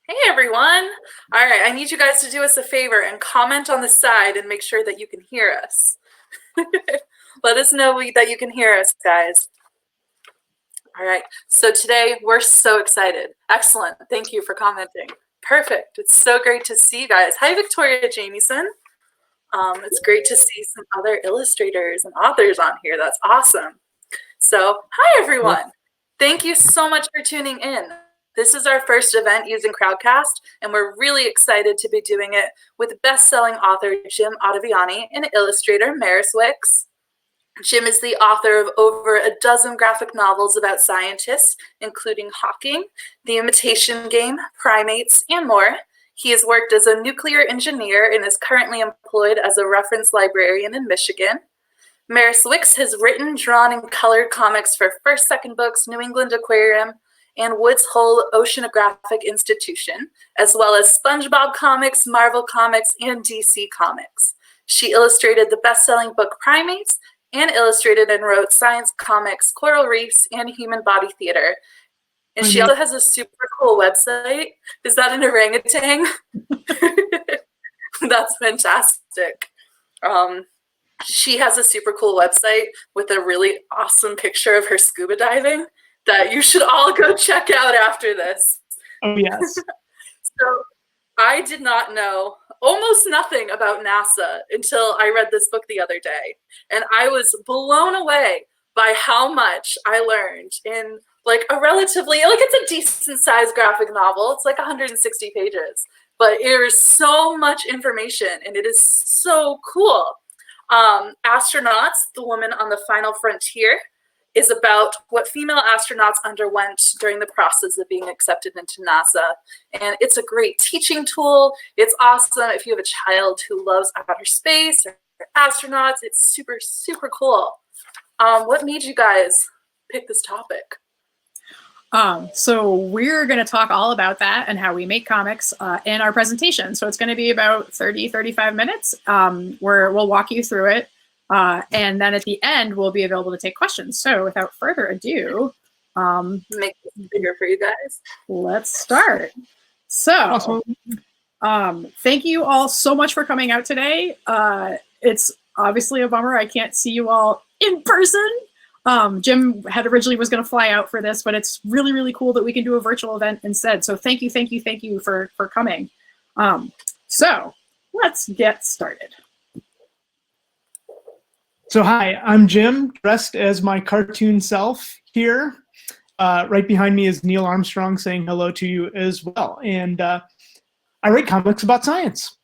Hey everyone! All right, I need you guys to do us a favor and comment on the side and make sure that you can hear us. Let us know that you can hear us, guys. All right, so today we're so excited. Excellent. Thank you for commenting. Perfect. It's so great to see you guys. Hi, Victoria Jamieson. It's great to see some other illustrators and authors on here. That's awesome. So, hi everyone. Thank you so much for tuning in. This is our first event using Crowdcast, and we're really excited to be doing it with best-selling author Jim Ottaviani and illustrator Maris Wicks. Jim is the author of over a dozen graphic novels about scientists, including Hawking, The Imitation Game, Primates, and more. He has worked as a nuclear engineer and is currently employed as a reference librarian in Michigan. Maris Wicks has written, drawn, and colored comics for First Second Books, New England Aquarium, and Woods Hole Oceanographic Institution, as well as SpongeBob Comics, Marvel Comics, and DC Comics. She illustrated the best-selling book Primates, and illustrated and wrote science comics, Coral Reefs, and Human Body Theater. And she also has a super cool website. Is that an orangutan? That's fantastic. She has a super cool website with a really awesome picture of her scuba diving that you should all go check out after this. Oh, yes. So I did not know almost nothing about NASA until I read this book the other day. And I was blown away by how much I learned in like a relatively, like it's a decent sized graphic novel. It's like 160 pages, but there is so much information and it is so cool. Astronauts, the Woman on the Final Frontier, is about what female astronauts underwent during the process of being accepted into NASA. And it's a great teaching tool. It's awesome if you have a child who loves outer space or astronauts. It's super, super cool. What made you guys pick this topic? So we're going to talk all about that and how we make comics in our presentation. So it's going to be about 30, 35 minutes where we'll walk you through it. And then at the end, we'll be available to take questions. So without further ado, make this bigger for you guys. Let's start. So thank you all so much for coming out today. It's obviously a bummer I can't see you all in person. Jim had originally was going to fly out for this, but it's really, really cool that we can do a virtual event instead. So thank you for coming. So let's get started. So hi, I'm Jim, dressed as my cartoon self here. Right behind me is Neil Armstrong saying hello to you as well. And I write comics about science.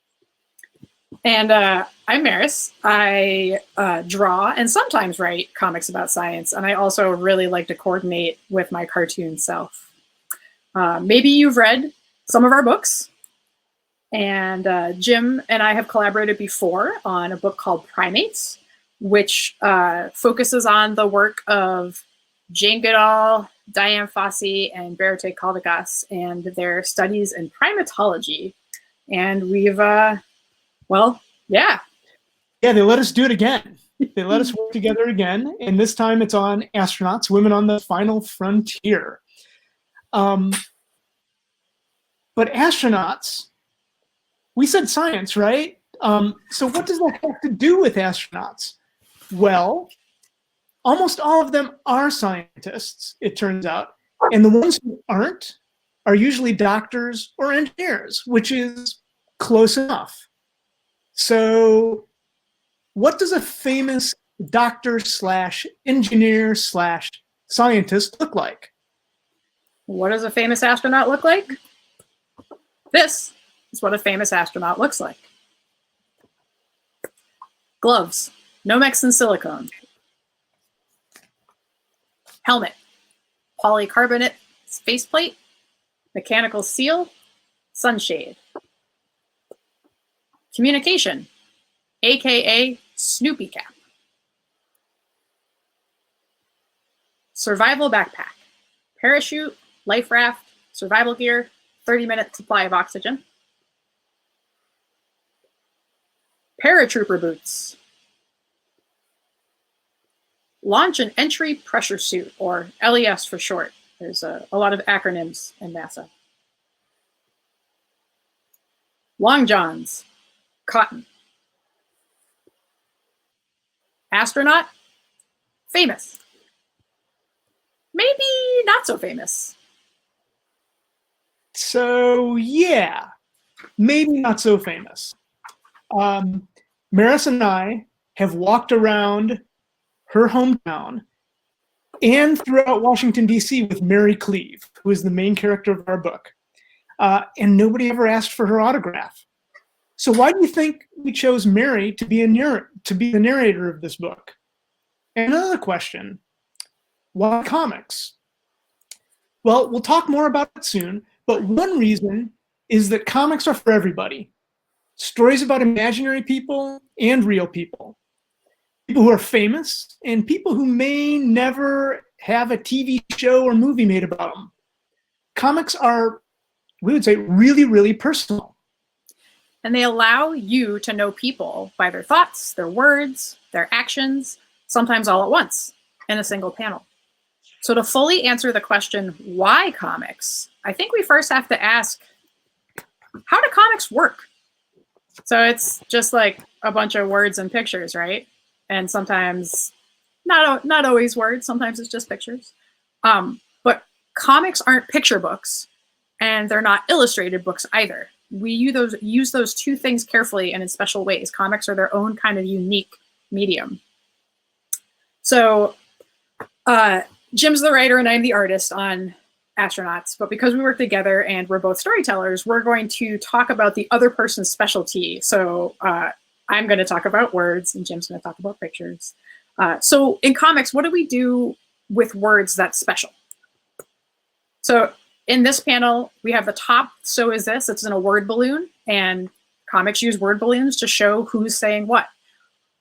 And I'm Maris. I draw and sometimes write comics about science. And I also really like to coordinate with my cartoon self. Maybe you've read some of our books. And Jim and I have collaborated before on a book called Primates, which focuses on the work of Jane Goodall, Diane Fossey, and Berete Caldegas and their studies in primatology. And we've well, yeah. Yeah, they let us do it again. They let us work together again. And this time it's on astronauts, women on the final frontier. But astronauts, we said science, right? So what does that have to do with astronauts? Well, almost all of them are scientists, it turns out. And the ones who aren't are usually doctors or engineers, which is close enough. So what does a famous doctor slash engineer slash scientist look like? What does a famous astronaut look like? This is what a famous astronaut looks like. Gloves, Nomex and silicone. Helmet, polycarbonate faceplate, mechanical seal, sunshade. Communication, aka Snoopy cap. Survival backpack, parachute, life raft, survival gear, 30-minute supply of oxygen. Paratrooper boots. Launch and entry pressure suit, or LES for short. There's a lot of acronyms in NASA. Long johns, cotton. Astronaut, famous. Maybe not so famous. So yeah, maybe not so famous. Maris and I have walked around her hometown and throughout Washington, D.C. with Mary Cleave, who is the main character of our book. And nobody ever asked for her autograph. So why do you think we chose Mary to be the narrator of this book? And another question, why comics? Well, we'll talk more about it soon, but one reason is that comics are for everybody. Stories about imaginary people and real people. People who are famous and people who may never have a TV show or movie made about them. Comics are, we would say, really, really personal. And they allow you to know people by their thoughts, their words, their actions, sometimes all at once in a single panel. So to fully answer the question, why comics, I think we first have to ask, how do comics work? So it's just like a bunch of words and pictures, right? And sometimes not always words, sometimes it's just pictures. But comics aren't picture books, and they're not illustrated books either. We use those two things carefully and in special ways. Comics are their own kind of unique medium. So Jim's the writer and I'm the artist on Astronauts, but because we work together and we're both storytellers, we're going to talk about the other person's specialty. So I'm going to talk about words and Jim's going to talk about pictures. So in comics, what do we do with words that's special? So in this panel, we have the top, so is this, it's in a word balloon, and comics use word balloons to show who's saying what.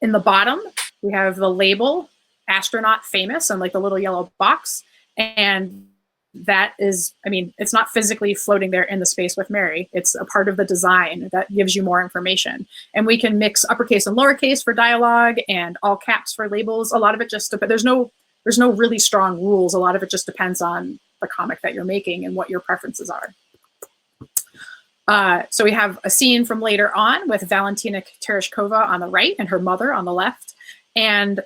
In the bottom, we have the label, astronaut famous, and like the little yellow box. And that is, I mean, it's not physically floating there in the space with Mary. It's a part of the design that gives you more information. And we can mix uppercase and lowercase for dialogue and all caps for labels. A lot of it just, but there's no really strong rules. A lot of it just depends on the comic that you're making and what your preferences are. So we have a scene from later on with Valentina Tereshkova on the right and her mother on the left. And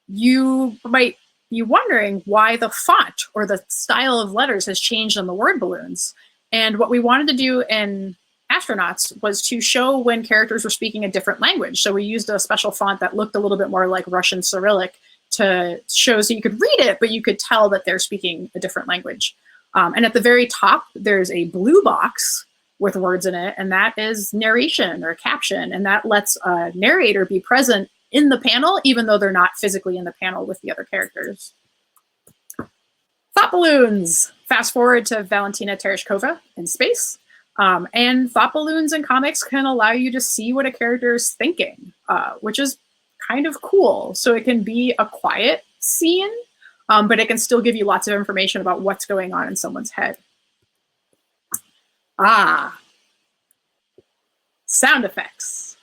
you might be wondering why the font or the style of letters has changed on the word balloons. And what we wanted to do in Astronauts was to show when characters were speaking a different language. So we used a special font that looked a little bit more like Russian Cyrillic to show so you could read it, but you could tell that they're speaking a different language. And at the very top, there's a blue box with words in it, and that is narration or caption, and that lets a narrator be present in the panel, even though they're not physically in the panel with the other characters. Thought balloons. Fast forward to Valentina Tereshkova in space. And thought balloons in comics can allow you to see what a character is thinking, which is kind of cool. So it can be a quiet scene, but it can still give you lots of information about what's going on in someone's head. Sound effects.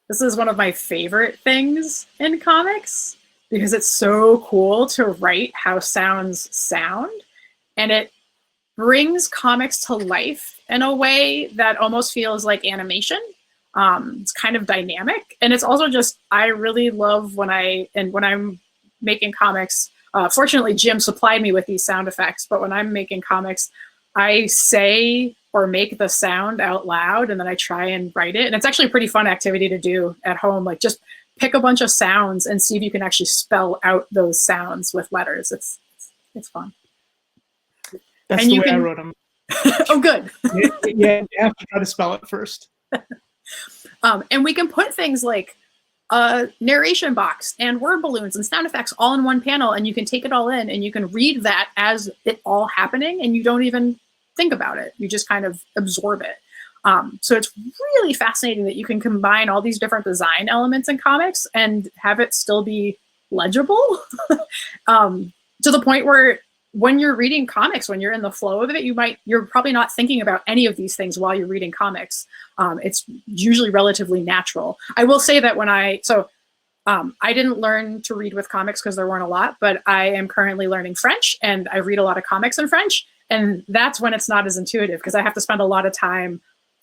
This is one of my favorite things in comics because it's so cool to write how sounds sound, and it brings comics to life in a way that almost feels like animation. It's kind of dynamic, and it's also just, I really love when I'm making comics. Fortunately, Jim supplied me with these sound effects, but when I'm making comics, I say or make the sound out loud, and then I try and write it. And it's actually a pretty fun activity to do at home. Like, just pick a bunch of sounds and see if you can actually spell out those sounds with letters. It's fun. That's and the you way I can... wrote them. Oh, good. Yeah, you have to try to spell it first. And we can put things like a narration box and word balloons and sound effects all in one panel, and you can take it all in and you can read that as it all happening, and you don't even think about it. You just kind of absorb it. So it's really fascinating that you can combine all these different design elements in comics and have it still be legible to the point where when you're reading comics, when you're in the flow of it, you're probably not thinking about any of these things while you're reading comics. It's usually relatively natural. I will say that I didn't learn to read with comics because there weren't a lot, but I am currently learning French, and I read a lot of comics in French, and that's when it's not as intuitive because I have to spend a lot of time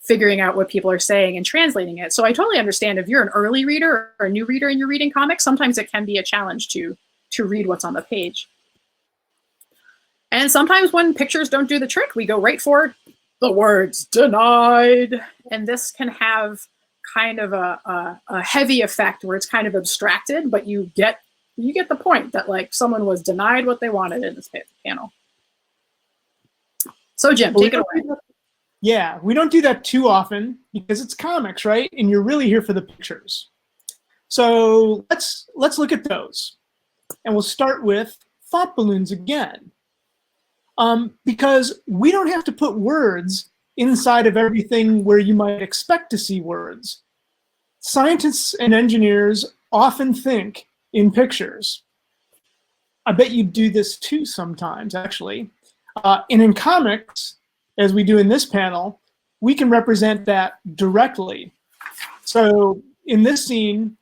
figuring out what people are saying and translating it. So I totally understand if you're an early reader or a new reader and you're reading comics, sometimes it can be a challenge to read what's on the page. And sometimes when pictures don't do the trick, we go right for the words denied. And this can have kind of a heavy effect where it's kind of abstracted, but you get the point that like someone was denied what they wanted in this panel. So Jim, take it away. Yeah, we don't do that too often because it's comics, right? And you're really here for the pictures. So let's look at those. And we'll start with thought balloons again. Because we don't have to put words inside of everything where you might expect to see words. Scientists and engineers often think in pictures. I bet you do this too sometimes, actually. And in comics, as we do in this panel, we can represent that directly. So in this scene,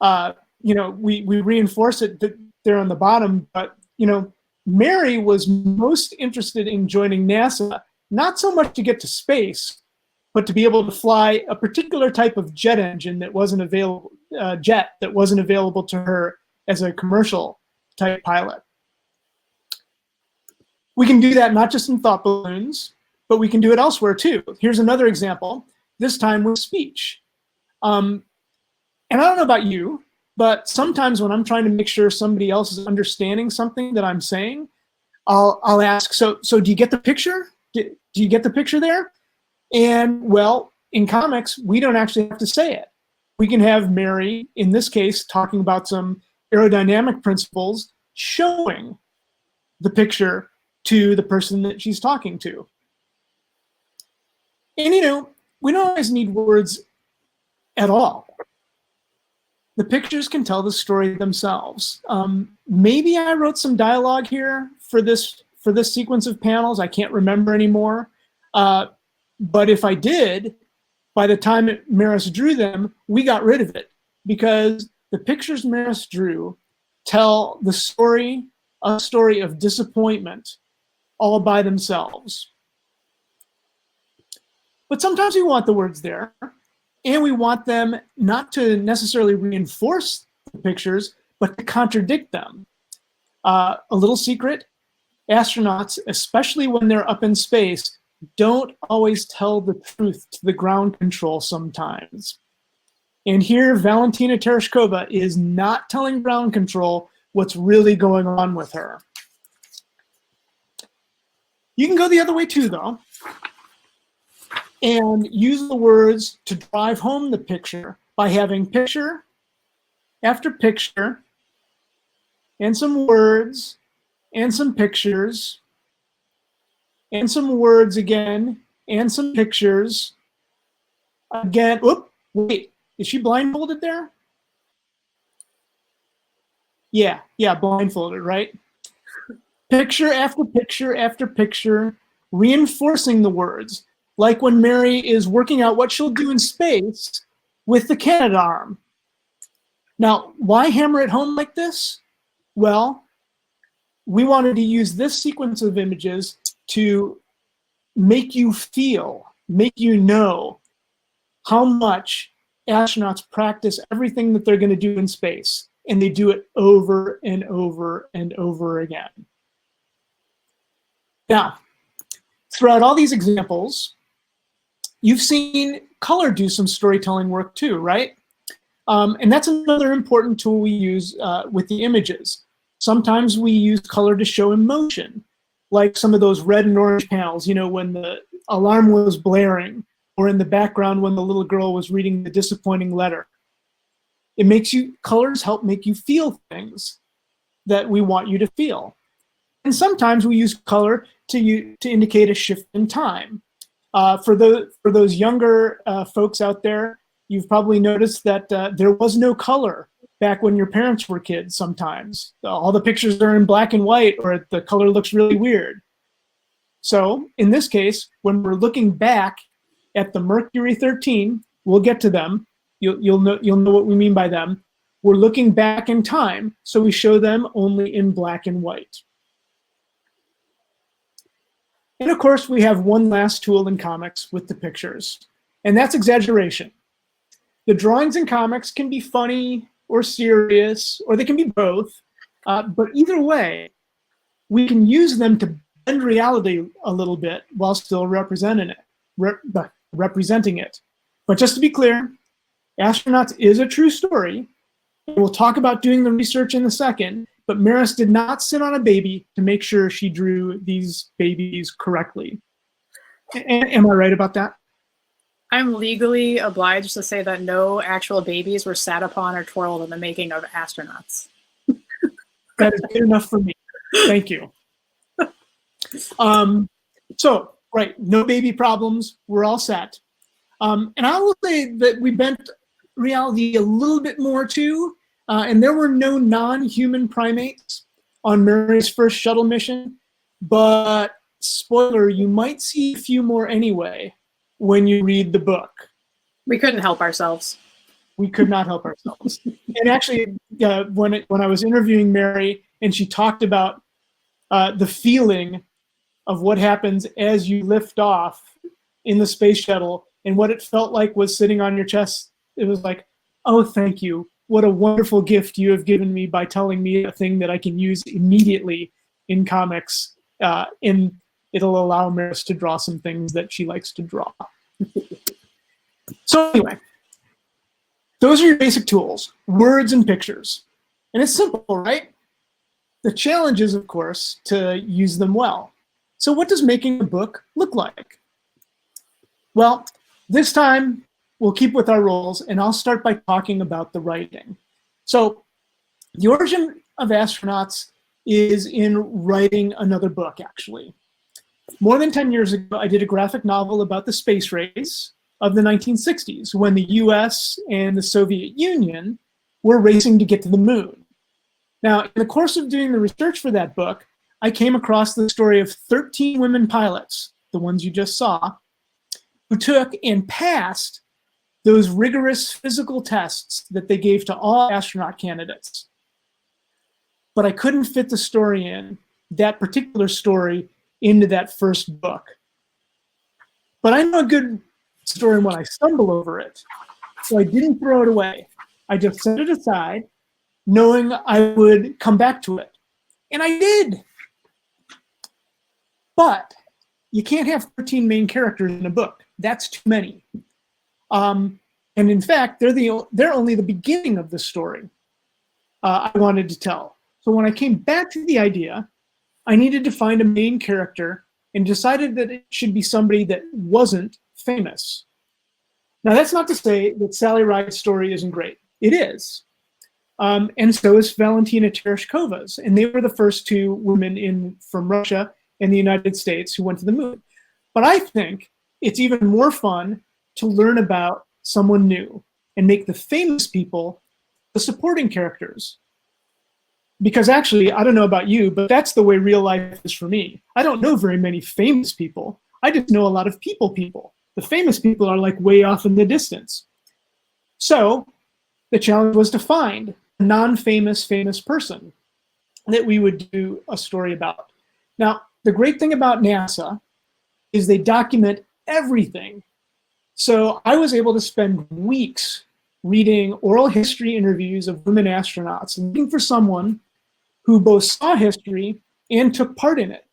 we reinforce it there on the bottom, but Mary was most interested in joining NASA, not so much to get to space, but to be able to fly a particular type of jet engine that wasn't available, to her as a commercial type pilot. We can do that not just in thought balloons, but we can do it elsewhere too. Here's another example, this time with speech. And I don't know about you, but sometimes when I'm trying to make sure somebody else is understanding something that I'm saying, I'll ask, so do you get the picture? Do you get the picture there? And well, in comics, we don't actually have to say it. We can have Mary, in this case, talking about some aerodynamic principles, showing the picture to the person that she's talking to. And we don't always need words at all. The pictures can tell the story themselves. Maybe I wrote some dialogue here for this sequence of panels. I can't remember anymore. But if I did, by the time Maris drew them, we got rid of it because the pictures Maris drew tell the story, a story of disappointment all by themselves. But sometimes we want the words there, and we want them not to necessarily reinforce the pictures, but to contradict them. A little secret, astronauts, especially when they're up in space, don't always tell the truth to the ground control sometimes. And here, Valentina Tereshkova is not telling ground control what's really going on with her. You can go the other way too, though, and use the words to drive home the picture by having picture after picture, and some words, and some pictures, and some words again, and some pictures. Again, whoop, wait, is she blindfolded there? Yeah, blindfolded, right? Picture after picture after picture, reinforcing the words, like when Mary is working out what she'll do in space with the Canadarm. Now, why hammer it home like this? Well, we wanted to use this sequence of images to make you feel, make you know how much astronauts practice everything that they're going to do in space, and they do it over and over and over again. Now, throughout all these examples, you've seen color do some storytelling work too, right? And that's another important tool we use with the images. Sometimes we use color to show emotion, like some of those red and orange panels, when the alarm was blaring, or in the background when the little girl was reading the disappointing letter. Colors help make you feel things that we want you to feel. And sometimes we use color to indicate a shift in time. For those younger folks out there, you've probably noticed that there was no color back when your parents were kids sometimes. All the pictures are in black and white, or the color looks really weird. So in this case, when we're looking back at the Mercury 13, we'll get to them. You'll know what we mean by them. We're looking back in time, so we show them only in black and white. And of course, we have one last tool in comics with the pictures, and that's exaggeration. The drawings in comics can be funny or serious, or they can be both. But either way, we can use them to bend reality a little bit while still representing it. But just to be clear, Astronauts is a true story. We'll talk about doing the research in a second, but Maris did not sit on a baby to make sure she drew these babies correctly. Am I right about that? I'm legally obliged to say that no actual babies were sat upon or twirled in the making of Astronauts. That is good enough for me. Thank you. Right, no baby problems. We're all set. And I will say that we bent reality a little bit more too, and there were no non-human primates on Mary's first shuttle mission, but spoiler, you might see a few more anyway when you read the book. We couldn't help ourselves. We could not help ourselves. And actually, when I was interviewing Mary and she talked about the feeling of what happens as you lift off in the space shuttle and what it felt like was sitting on your chest, it was like, oh, thank you. What a wonderful gift you have given me by telling me a thing that I can use immediately in comics. And it'll allow Maris to draw some things that she likes to draw. So anyway, those are your basic tools, words and pictures. And it's simple, right? The challenge is, of course, to use them well. So what does making a book look like? Well, this time we'll keep with our roles, and I'll start by talking about the writing. So the origin of Astronauts is in writing another book, actually. More than 10 years ago, I did a graphic novel about the space race of the 1960s, when the US and the Soviet Union were racing to get to the moon. Now, in the course of doing the research for that book, I came across the story of 13 women pilots, the ones you just saw, who took and passed those rigorous physical tests that they gave to all astronaut candidates. But I couldn't fit the story in, that particular story, into that first book. But I know a good story when I stumble over it, so I didn't throw it away. I just set it aside, knowing I would come back to it. And I did. But you can't have 13 main characters in a book. That's too many. And in fact, they're only the beginning of the story I wanted to tell. So when I came back to the idea, I needed to find a main character and decided that it should be somebody that wasn't famous. Now, that's not to say that Sally Ride's story isn't great. It is. And so is Valentina Tereshkova's. And they were the first two women from Russia and the United States who went to the moon. But I think it's even more fun to learn about someone new and make the famous people the supporting characters. Because actually, I don't know about you, but that's the way real life is for me. I don't know very many famous people. I just know a lot of people. The famous people are like way off in the distance. So the challenge was to find a non-famous famous person that we would do a story about. Now, the great thing about NASA is they document everything. So I was able to spend weeks reading oral history interviews of women astronauts, looking for someone who both saw history and took part in it.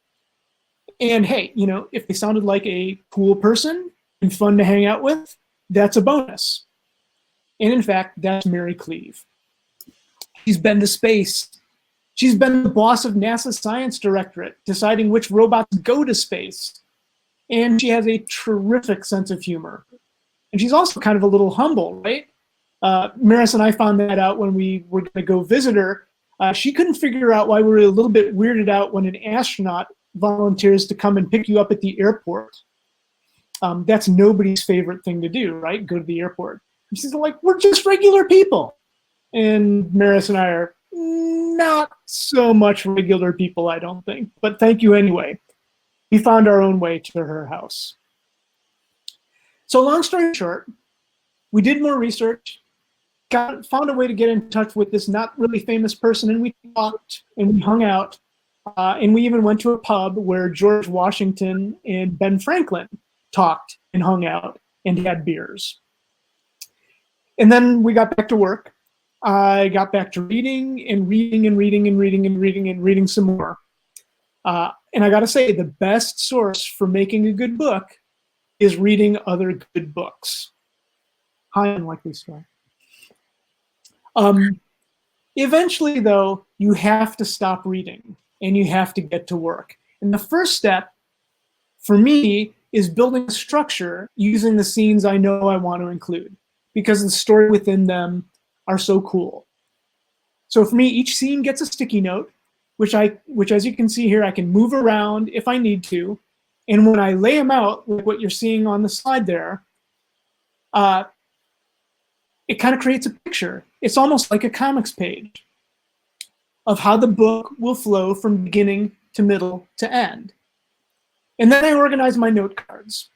And hey, if they sounded like a cool person and fun to hang out with, that's a bonus. And in fact, that's Mary Cleave. She's been to space. She's been the boss of NASA's Science Directorate, deciding which robots go to space. And she has a terrific sense of humor. And she's also kind of a little humble, right? Maris and I found that out when we were going to go visit her. She couldn't figure out why we were a little bit weirded out when an astronaut volunteers to come and pick you up at the airport. That's nobody's favorite thing to do, right? Go to the airport. And she's like, we're just regular people. And Maris and I are not so much regular people, I don't think. But thank you anyway. We found our own way to her house. So long story short, we did more research, found a way to get in touch with this not really famous person, and we talked and we hung out. And we even went to a pub where George Washington and Ben Franklin talked and hung out and had beers. And then we got back to work. I got back to reading and reading and reading and reading and reading and reading some more. And I got to say, the best source for making a good book is reading other good books. High unlikely story. Eventually, though, you have to stop reading and you have to get to work. And the first step for me is building a structure using the scenes I know I want to include, because the story within them are so cool. So for me, each scene gets a sticky note, which as you can see here, I can move around if I need to. And when I lay them out, like what you're seeing on the slide there, it kind of creates a picture. It's almost like a comics page of how the book will flow from beginning to middle to end. And then I organize my note cards.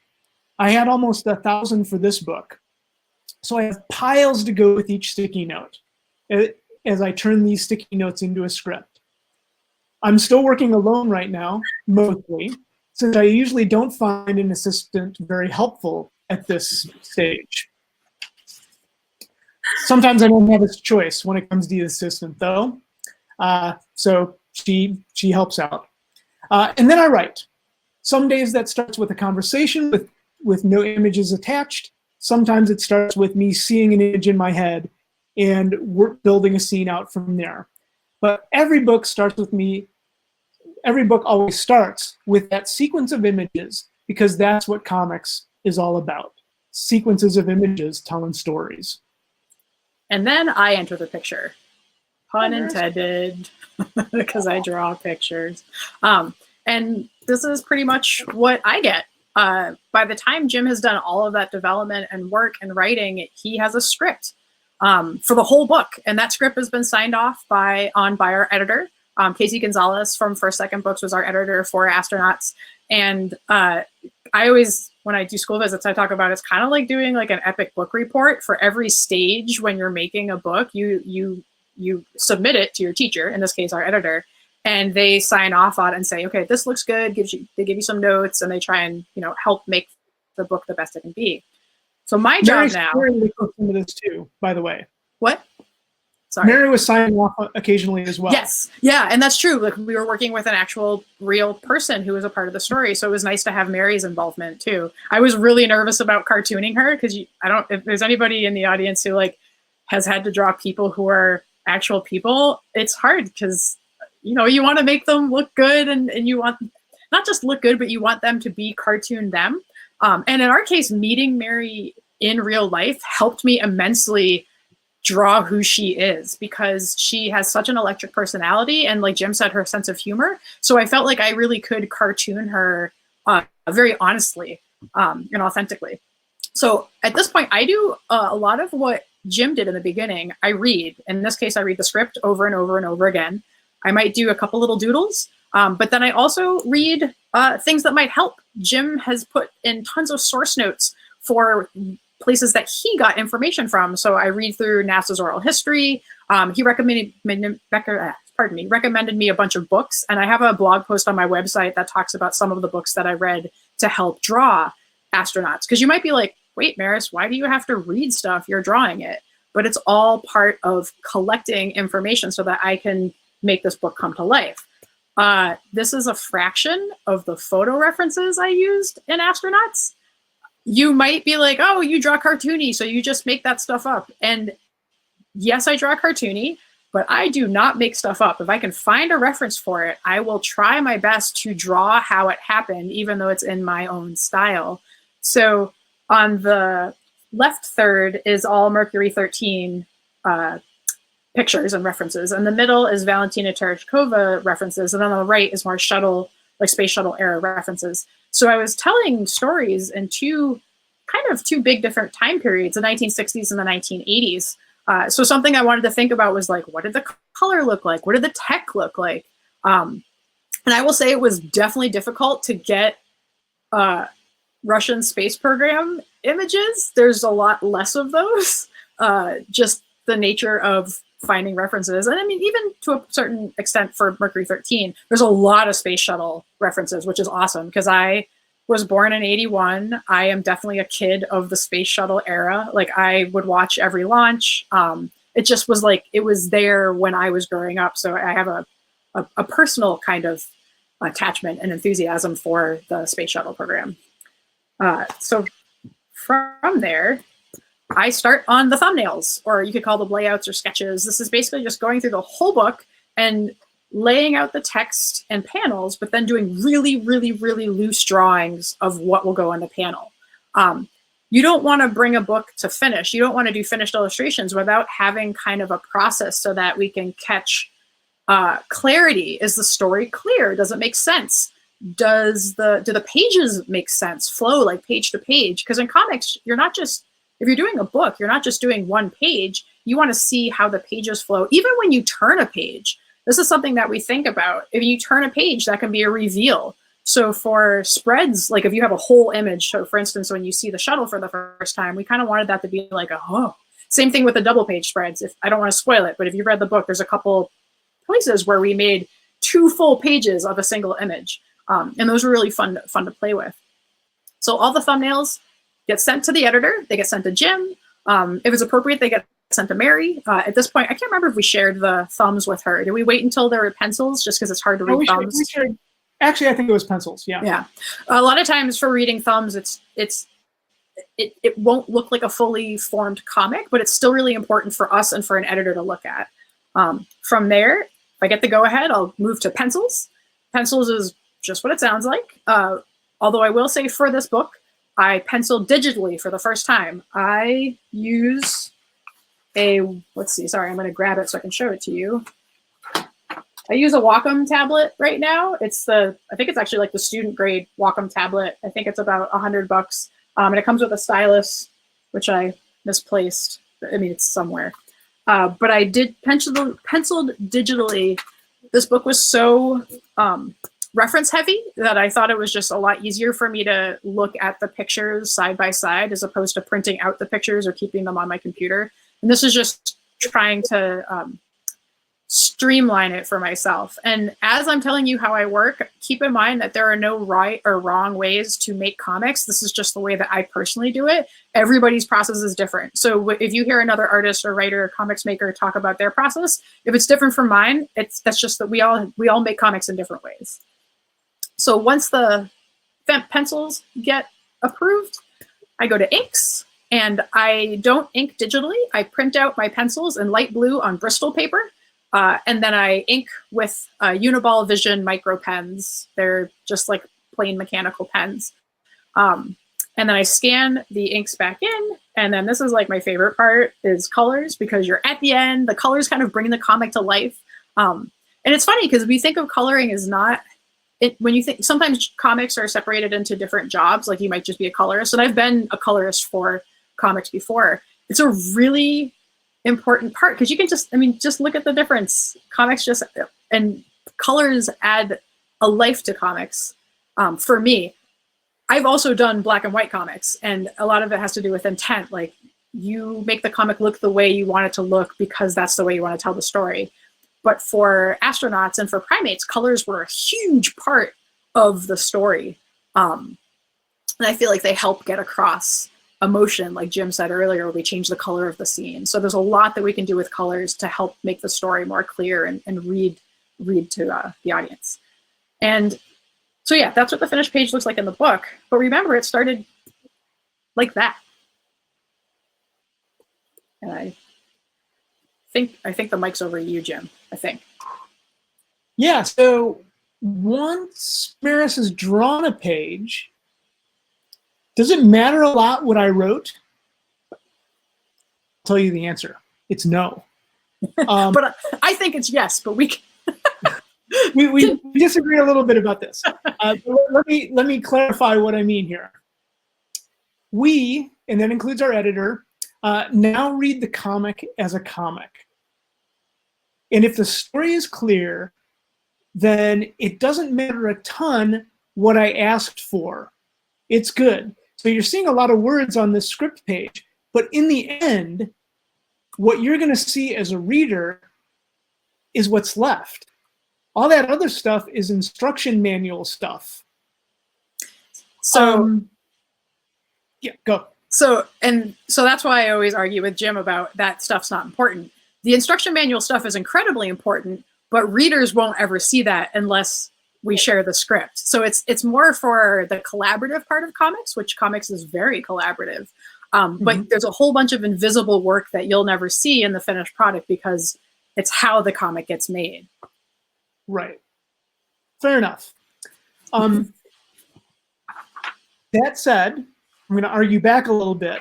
I had almost 1,000 for this book. So I have piles to go with each sticky note as I turn these sticky notes into a script. I'm still working alone right now, mostly, since I usually don't find an assistant very helpful at this stage. Sometimes I don't have a choice when it comes to the assistant, though. So she helps out. And then I write. Some days that starts with a conversation with no images attached. Sometimes it starts with me seeing an image in my head and we're building a scene out from there. But every book always starts with that sequence of images, because that's what comics is all about. Sequences of images telling stories. And then I enter the picture. Pun intended, because I draw pictures. And this is pretty much what I get. By the time Jim has done all of that development and work and writing, he has a script for the whole book. And that script has been signed off by our editor. Casey Gonzalez from First Second Books was our editor for Astronauts. And I always, when I do school visits, I talk about it's kind of like doing like an epic book report. For every stage when you're making a book, you submit it to your teacher, in this case our editor, and they sign off on it and say, okay, this looks good. They give you some notes, and they try and help make the book the best it can be. So my job now. Mary was some of this too, by the way. What? Sorry. Mary was signing off occasionally as well. Yes, yeah, and that's true. Like, we were working with an actual real person who was a part of the story, so it was nice to have Mary's involvement too. I was really nervous about cartooning her, because if there's anybody in the audience who has had to draw people who are actual people, it's hard because you want to make them look good, and you want not just look good, but you want them to be cartoon them. And in our case, meeting Mary in real life helped me immensely draw who she is, because she has such an electric personality, and like Jim said, her sense of humor. So I felt like I really could cartoon her very honestly and authentically. So at this point, I do a lot of what Jim did in the beginning. I read. In this case, I read the script over and over and over again. I might do a couple little doodles, but then I also read things that might help. Jim has put in tons of source notes for places that he got information from. So I read through NASA's oral history. He recommended me a bunch of books, and I have a blog post on my website that talks about some of the books that I read to help draw astronauts. Because you might be like, wait, Maris, why do you have to read stuff? You're drawing it. But it's all part of collecting information so that I can make this book come to life. This is a fraction of the photo references I used in Astronauts. You might be like, oh, you draw cartoony, so you just make that stuff up. And yes, I draw cartoony, but I do not make stuff up. If I can find a reference for it, I will try my best to draw how it happened, even though it's in my own style. So on the left third is all Mercury 13 pictures and references. And the middle is Valentina Tereshkova references. And then on the right is more shuttle, like space shuttle era references. So I was telling stories in two big different time periods, the 1960s and the 1980s. So something I wanted to think about was like, what did the color look like? What did the tech look like? And I will say it was definitely difficult to get Russian space program images. There's a lot less of those, just the nature of finding references. And I mean, even to a certain extent for Mercury 13, there's a lot of space shuttle references, which is awesome because I was born in 81. I am definitely a kid of the space shuttle era. Like I would watch every launch. It just was like, it was there when I was growing up. So I have a personal kind of attachment and enthusiasm for the space shuttle program. So from there, I start on the thumbnails, or you could call them layouts or sketches. This is basically just going through the whole book and laying out the text and panels, but then doing really, really, really loose drawings of what will go on the panel. You don't want to bring a book to finish. You don't want to do finished illustrations without having kind of a process so that we can catch clarity. Is the story clear? Does it make sense? Do the pages make sense? Flow like page to page? Because in comics, you're not just, if you're doing a book, you're not just doing one page. You want to see how the pages flow. Even when you turn a page, this is something that we think about. If you turn a page, that can be a reveal. So for spreads, like if you have a whole image, so for instance, when you see the shuttle for the first time, we kind of wanted that to be like, oh, same thing with the double page spreads. If I don't want to spoil it, but if you read the book, there's a couple places where we made 2 full pages of a single image. And those were really fun to play with. So all the thumbnails get sent to the editor. They get sent to Jim. If it's appropriate, they get sent to Mary. At this point, I can't remember if we shared the thumbs with her. Did we wait until there were pencils just because it's hard to read thumbs? Actually, I think it was pencils. Yeah. Yeah. A lot of times for reading thumbs, it won't look like a fully formed comic, but it's still really important for us and for an editor to look at. From there, if I get the go ahead, I'll move to pencils. Pencils is just what it sounds like. Although I will say for this book, I penciled digitally for the first time. I use let's see, sorry, I'm going to grab it so I can show it to you. I use a Wacom tablet right now. I think it's actually like the student grade Wacom tablet. I think it's about $100. And it comes with a stylus, which I misplaced. I mean, it's somewhere. But I did penciled digitally. This book was so reference heavy that I thought it was just a lot easier for me to look at the pictures side by side as opposed to printing out the pictures or keeping them on my computer. And this is just trying to streamline it for myself. And as I'm telling you how I work, keep in mind that there are no right or wrong ways to make comics. This is just the way that I personally do it. Everybody's process is different. So if you hear another artist or writer or comics maker talk about their process, if it's different from mine, that's just that we all make comics in different ways. So once the pencils get approved, I go to inks, and I don't ink digitally. I print out my pencils in light blue on Bristol paper, and then I ink with Uniball Vision micro pens. They're just like plain mechanical pens. And then I scan the inks back in, and then this is like my favorite part is colors, because you're at the end, the colors kind of bring the comic to life. And it's funny because we think of coloring as not, when you think, sometimes comics are separated into different jobs, like you might just be a colorist, and I've been a colorist for comics before. It's a really important part because you can just look at the difference. Comics and colors add a life to comics. For me, I've also done black and white comics, and a lot of it has to do with intent. Like you make the comic look the way you want it to look because that's the way you want to tell the story. But for astronauts and for primates, colors were a huge part of the story. And I feel like they help get across emotion, like Jim said earlier, we change the color of the scene. So there's a lot that we can do with colors to help make the story more clear and read to the audience. And so yeah, that's what the finished page looks like in the book. But remember, it started like that. And I think the mic's over you, Jim, I think. Yeah, so once Maris has drawn a page, does it matter a lot what I wrote? I'll tell you the answer. It's no. But I think it's yes, but we disagree a little bit about this. Let me clarify what I mean here. We, and that includes our editor, now read the comic as a comic. And if the story is clear, then it doesn't matter a ton what I asked for. It's good. So you're seeing a lot of words on this script page, but in the end, what you're going to see as a reader is what's left. All that other stuff is instruction manual stuff. So, yeah, go. So that's why I always argue with Jim about that stuff's not important. The instruction manual stuff is incredibly important, but readers won't ever see that unless we share the script. So it's more for the collaborative part of comics, which comics is very collaborative. But there's a whole bunch of invisible work that you'll never see in the finished product because it's how the comic gets made. Right. Fair enough. That said, I'm going to argue back a little bit.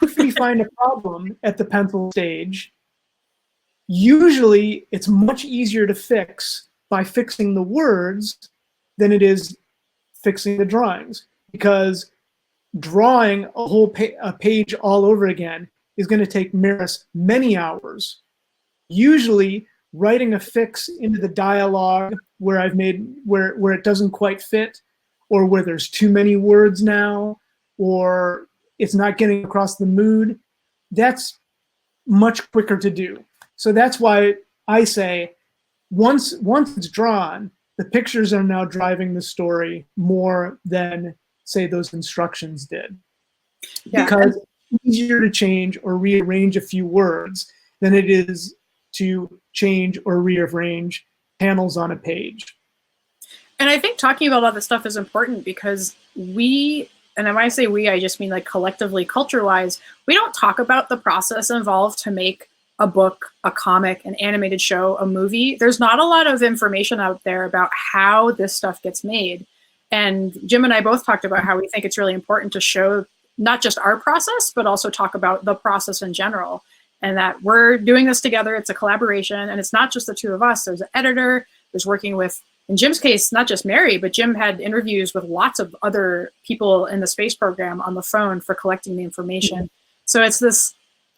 If we find a problem at the pencil stage, usually it's much easier to fix by fixing the words than it is fixing the drawings, because drawing a whole page all over again is going to take Maris many hours. Usually writing a fix into the dialogue where I've made where it doesn't quite fit, or where there's too many words now, or it's not getting across the mood, that's much quicker to do. So that's why I say once it's drawn, the pictures are now driving the story more than, say, those instructions did. Yeah. Because it's easier to change or rearrange a few words than it is to change or rearrange panels on a page. And I think talking about all this stuff is important because we, and when I say we, I just mean like collectively, culture-wise, we don't talk about the process involved to make a book, a comic, an animated show, a movie. There's not a lot of information out there about how this stuff gets made. And Jim and I both talked about how we think it's really important to show not just our process, but also talk about the process in general. And that we're doing this together. It's a collaboration. And it's not just the two of us. There's an editor. There's working with, in Jim's case, not just Mary, but Jim had interviews with lots of other people in the space program on the phone for collecting the information. So it's this,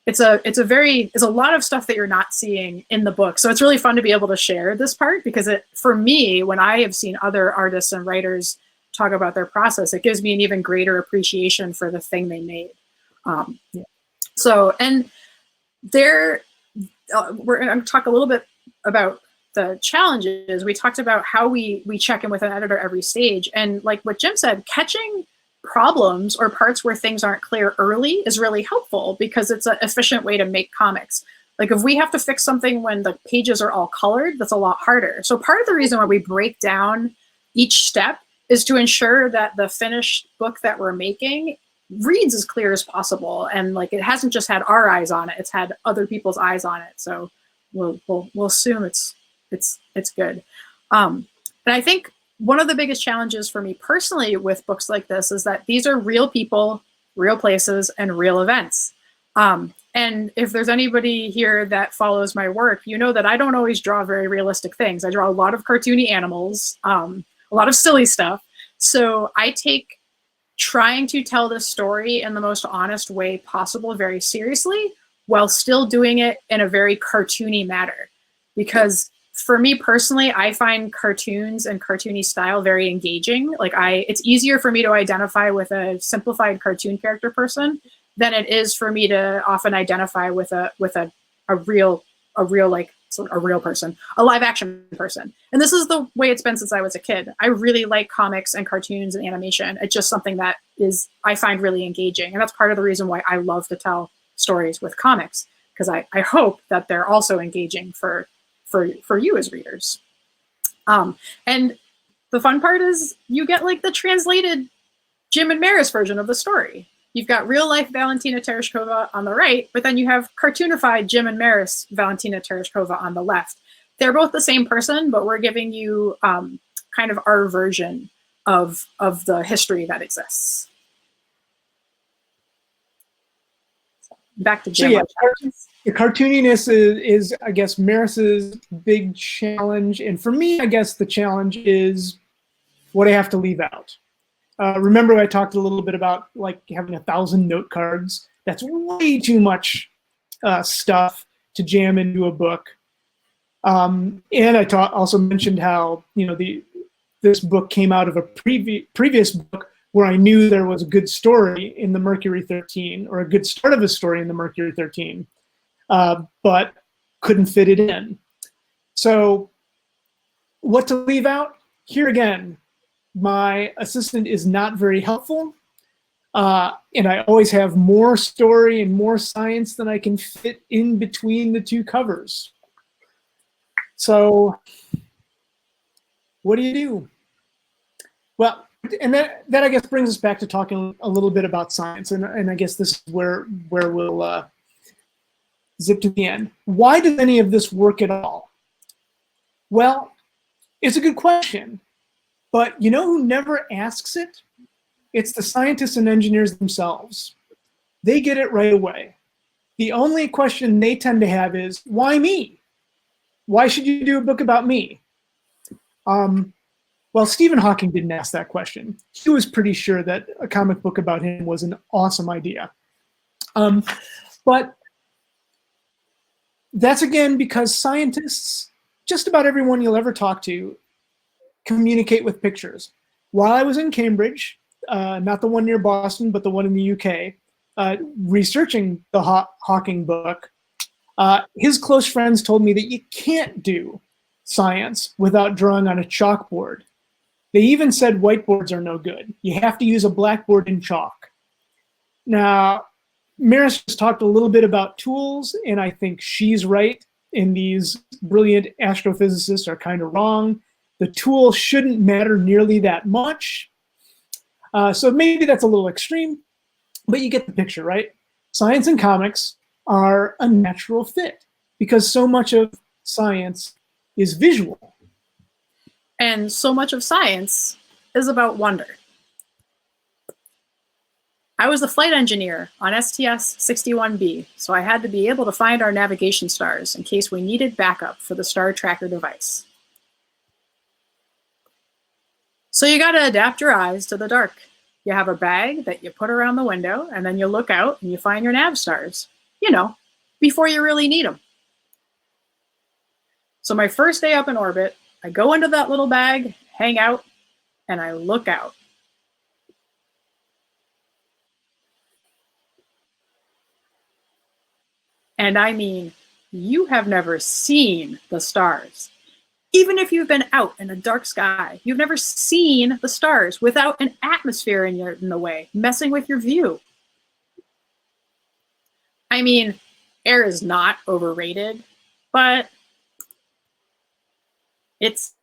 it's a lot of stuff that you're not seeing in the book. So it's really fun to be able to share this part because for me, when I have seen other artists and writers talk about their process, it gives me an even greater appreciation for the thing they made. So, and we're going to talk a little bit about the challenges. We talked about how we check in with an editor every stage. And like what Jim said, catching problems or parts where things aren't clear early is really helpful because it's an efficient way to make comics. Like if we have to fix something when the pages are all colored, that's a lot harder. So part of the reason why we break down each step is to ensure that the finished book that we're making reads as clear as possible. And like, it hasn't just had our eyes on it, it's had other people's eyes on it. So we'll assume it's good. And I think one of the biggest challenges for me personally with books like this is that these are real people, real places, and real events. And if there's anybody here that follows my work, you know that I don't always draw very realistic things. I draw a lot of cartoony animals, a lot of silly stuff. So I take trying to tell this story in the most honest way possible very seriously, while still doing it in a very cartoony manner. Because for me personally, I find cartoons and cartoony style very engaging. Like it's easier for me to identify with a simplified cartoon character person than it is for me to often identify with a real person, a live action person. And this is the way it's been since I was a kid. I really like comics and cartoons and animation. It's just something that I find really engaging. And that's part of the reason why I love to tell stories with comics, because I hope that they're also engaging for you as readers. And the fun part is you get like the translated Jim and Maris version of the story. You've got real life Valentina Tereshkova on the right, but then you have cartoonified Jim and Maris Valentina Tereshkova on the left. They're both the same person, but we're giving you kind of our version of the history that exists. Back to Jim. So yeah, the cartooniness is, I guess, Maris's big challenge. And for me, I guess the challenge is what I have to leave out. Remember I talked a little bit about like having 1,000 note cards. That's way too much stuff to jam into a book. And I also mentioned how, this book came out of a previous book where I knew there was a good story in the Mercury 13, or a good start of a story in the Mercury 13. but couldn't fit it in. So what to leave out? Here again, my assistant is not very helpful. And I always have more story and more science than I can fit in between the two covers. So what do you do? Well, and that I guess brings us back to talking a little bit about science. And I guess this is where we'll zip to the end. Why does any of this work at all? Well, it's a good question. But you know who never asks it? It's the scientists and engineers themselves. They get it right away. The only question they tend to have is, why me? Why should you do a book about me? Well, Stephen Hawking didn't ask that question. He was pretty sure that a comic book about him was an awesome idea. But that's again because scientists, just about everyone you'll ever talk to, communicate with pictures. While I was in Cambridge, not the one near Boston, but the one in the UK, researching the Hawking book, his close friends told me that you can't do science without drawing on a chalkboard. They even said whiteboards are no good. You have to use a blackboard and chalk. Now, Maris just talked a little bit about tools, and I think she's right, and these brilliant astrophysicists are kind of wrong. The tool shouldn't matter nearly that much. So maybe that's a little extreme, but you get the picture, right? Science and comics are a natural fit because so much of science is visual. And so much of science is about wonder. I was the flight engineer on STS-61B, so I had to be able to find our navigation stars in case we needed backup for the star tracker device. So you gotta adapt your eyes to the dark. You have a bag that you put around the window, and then you look out and you find your nav stars, you know, before you really need them. So my first day up in orbit, I go into that little bag, hang out, and I look out. And I mean, you have never seen the stars. Even if you've been out in a dark sky, you've never seen the stars without an atmosphere in the way, messing with your view. I mean, air is not overrated, but it's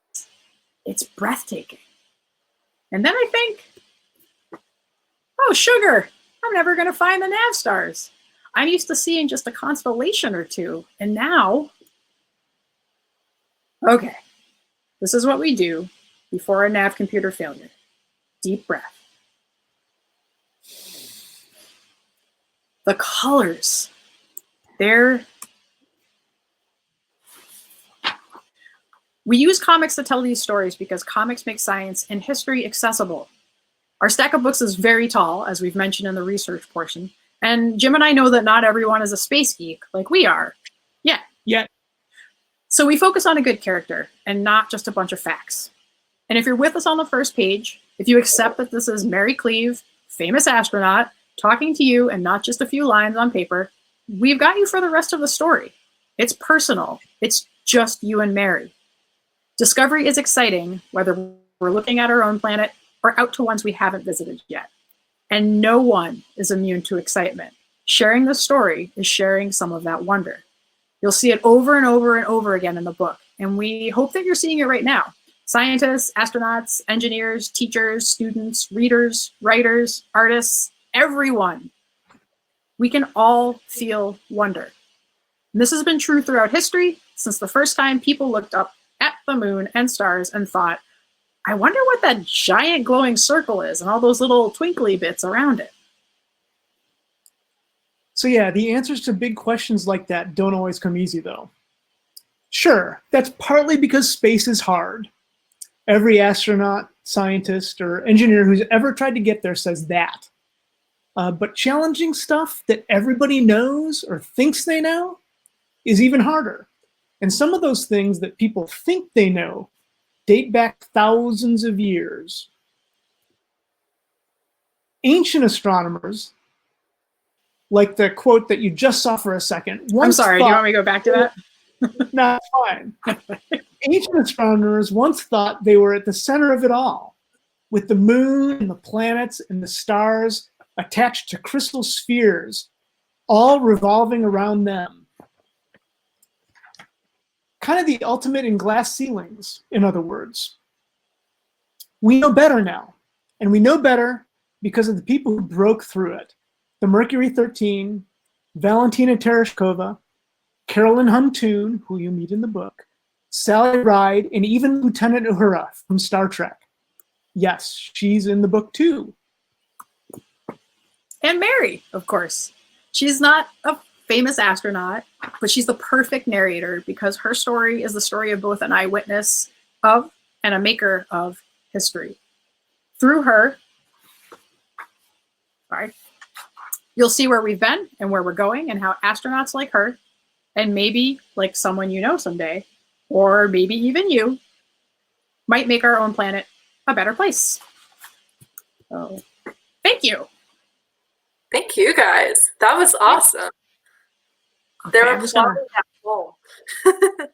breathtaking. And then I think, oh, sugar, I'm never going to find the nav stars. I'm used to seeing just a constellation or two, and now, okay, this is what we do before a nav computer failure. Deep breath. The colors, we use comics to tell these stories because comics make science and history accessible. Our stack of books is very tall, as we've mentioned in the research portion, and Jim and I know that not everyone is a space geek like we are. Yeah. So we focus on a good character and not just a bunch of facts. And if you're with us on the first page, if you accept that this is Mary Cleave, famous astronaut, talking to you and not just a few lines on paper, we've got you for the rest of the story. It's personal. It's just you and Mary. Discovery is exciting, whether we're looking at our own planet or out to ones we haven't visited yet. And no one is immune to excitement. Sharing the story is sharing some of that wonder. You'll see it over and over and over again in the book, and we hope that you're seeing it right now. Scientists, astronauts, engineers, teachers, students, readers, writers, artists, everyone. We can all feel wonder. And this has been true throughout history, since the first time people looked up at the moon and stars and thought, I wonder what that giant glowing circle is and all those little twinkly bits around it. So yeah, the answers to big questions like that don't always come easy though. Sure, that's partly because space is hard. Every astronaut, scientist, or engineer who's ever tried to get there says that. But challenging stuff that everybody knows or thinks they know is even harder. And some of those things that people think they know date back thousands of years. Ancient astronomers like the quote that you just saw for a second. I'm once sorry. Do you thought- want me to go back to that? No, it's fine. Ancient astronomers once thought they were at the center of it all, with the moon and the planets and the stars attached to crystal spheres, all revolving around them. Kind of the ultimate in glass ceilings, in other words. We know better now, and we know better because of the people who broke through it. The Mercury 13, Valentina Tereshkova, Carolyn Huntoon, who you meet in the book, Sally Ride, and even Lieutenant Uhura from Star Trek. Yes, she's in the book too. And Mary, of course. She's not a famous astronaut, but she's the perfect narrator because her story is the story of both an eyewitness of and a maker of history. Through her, you'll see where we've been and where we're going and how astronauts like her, and maybe like someone you know someday, or maybe even you, might make our own planet a better place. So, thank you. Thank you guys. That was awesome. Okay, There I'm were just gonna- applauding at home.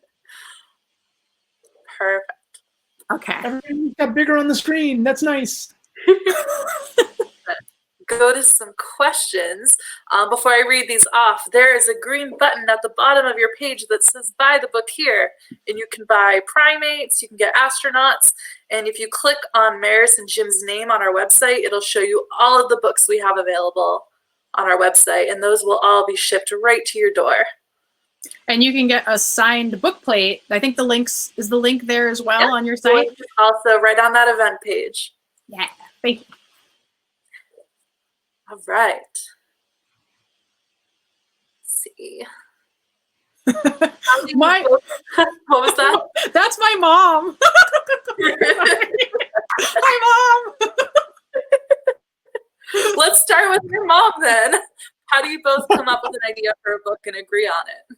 Perfect. Okay. Everything got bigger on the screen. That's nice. Go to some questions. Before I read these off, there is a green button at the bottom of your page that says buy the book here. And you can buy Primates, you can get Astronauts, and if you click on Maris and Jim's name on our website, it'll show you all of the books we have available on our website, and those will all be shipped right to your door. And you can get a signed book plate. I think is the link there as well on your site? Also right on that event page. Yeah, thank you. All right. Let's see. My- What was that? That's my mom. Hi, Mom. Let's start with your mom then. How do you both come up with an idea for a book and agree on it?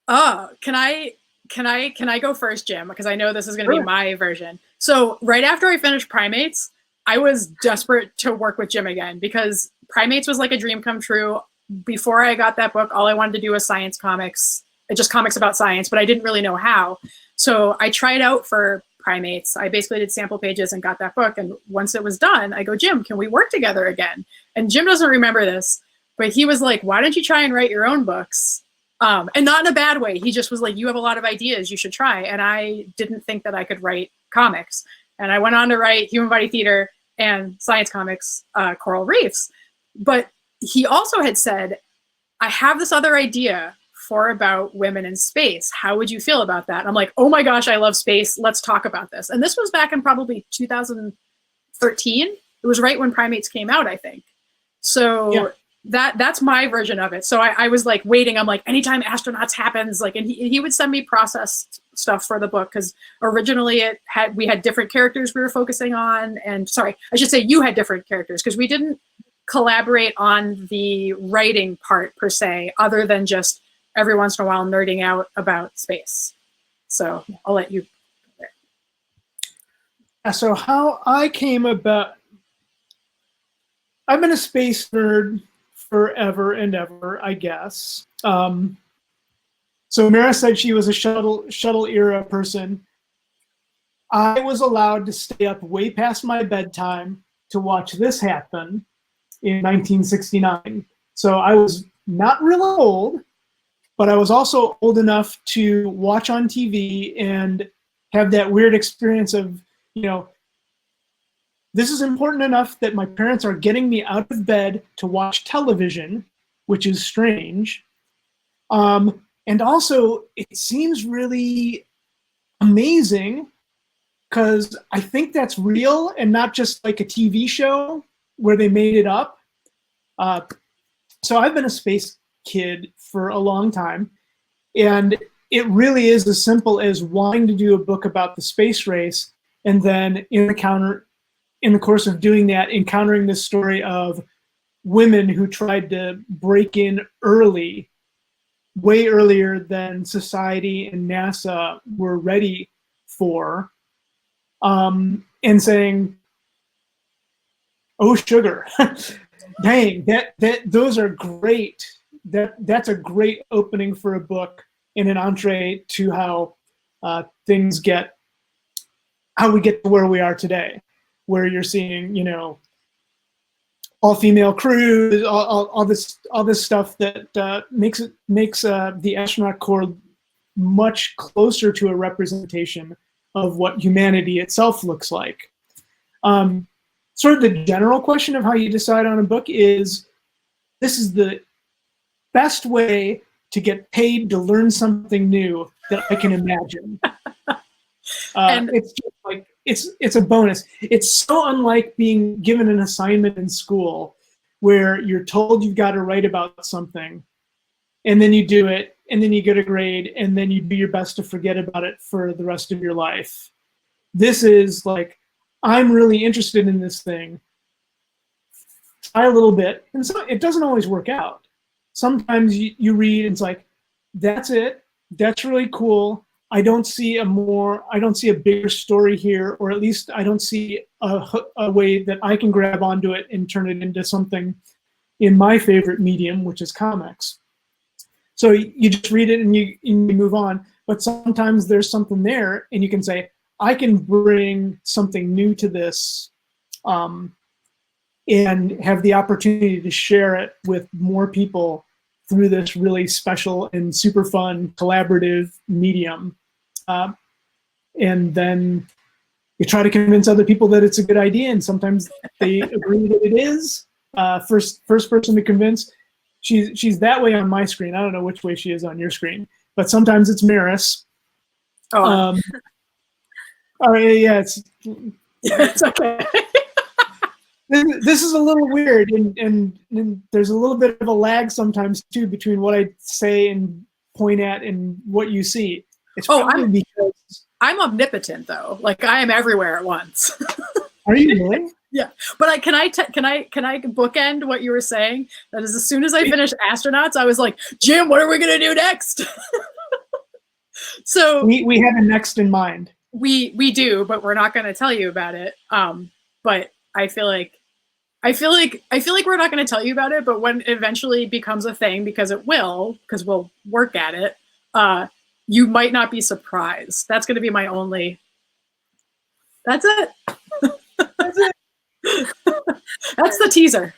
Oh, can I go first, Jim? Because I know this is going to be my version. So right after I finished Primates, I was desperate to work with Jim again because Primates was like a dream come true. Before I got that book, all I wanted to do was science comics, just comics about science, but I didn't really know how. So I tried out for Primates. I basically did sample pages and got that book. And once it was done, I go, Jim, can we work together again? And Jim doesn't remember this, but he was like, why don't you try and write your own books? And not in a bad way. He just was like, you have a lot of ideas, you should try. And I didn't think that I could write comics. And I went on to write Human Body Theater and science comics, Coral Reefs. But he also had said, I have this other idea for about women in space. How would you feel about that? And I'm like, oh my gosh, I love space. Let's talk about this. And this was back in probably 2013. It was right when Primates came out, I think. So yeah. That's my version of it. So I was like waiting. I'm like, anytime Astronauts happens, like, and he would send me process stuff for the book because originally we had different characters we were focusing on. And sorry, I should say you had different characters because we didn't collaborate on the writing part per se, other than just every once in a while nerding out about space. So I'll let you. So how I came about, I've been a space nerd forever and ever, I guess. So Mara said she was a shuttle era person. I was allowed to stay up way past my bedtime to watch this happen in 1969. So I was not real old, but I was also old enough to watch on TV and have that weird experience of, this is important enough that my parents are getting me out of bed to watch television, which is strange. And also, it seems really amazing because I think that's real and not just like a TV show where they made it up. So I've been a space kid for a long time. And it really is as simple as wanting to do a book about the space race and then in the course of doing that, encountering this story of women who tried to break in early, way earlier than society and NASA were ready for, and saying, oh, sugar, Dang, those are great. That's a great opening for a book and an entree to how things get, how we get to where we are today, where you're seeing, you know, all female crews, all this stuff that makes the astronaut corps much closer to a representation of what humanity itself looks like. Sort of the general question of how you decide on a book is, this is the best way to get paid to learn something new that I can imagine. And it's just like, it's a bonus. It's so unlike being given an assignment in school where you're told you've got to write about something, and then you do it, and then you get a grade, and then you do your best to forget about it for the rest of your life. This is like, I'm really interested in this thing. Try a little bit, and so it doesn't always work out. Sometimes you read and it's like, that's it. That's really cool. I don't see a bigger story here, or at least I don't see a way that I can grab onto it and turn it into something in my favorite medium, which is comics. So you just read it and you move on. But sometimes there's something there, and you can say, I can bring something new to this, and have the opportunity to share it with more people through this really special and super fun collaborative medium. And then you try to convince other people that it's a good idea, and sometimes they agree that it is. First person to convince, she's that way on my screen. I don't know which way she is on your screen, but sometimes it's Maris. oh, All right, yeah, it's okay. this is a little weird, and there's a little bit of a lag sometimes too between what I say and point at and what you see. It's probably because I'm omnipotent though. Like I am everywhere at once. Are you really? Yeah, but can I bookend what you were saying? That is, as soon as I finished Astronauts, I was like, Jim, what are we gonna do next? So we have a next in mind. We do, but we're not gonna tell you about it. But I feel like we're not gonna tell you about it. But when it eventually becomes a thing, because it will, because we'll work at it. You might not be surprised. That's gonna be my only. That's it. That's it. That's the teaser.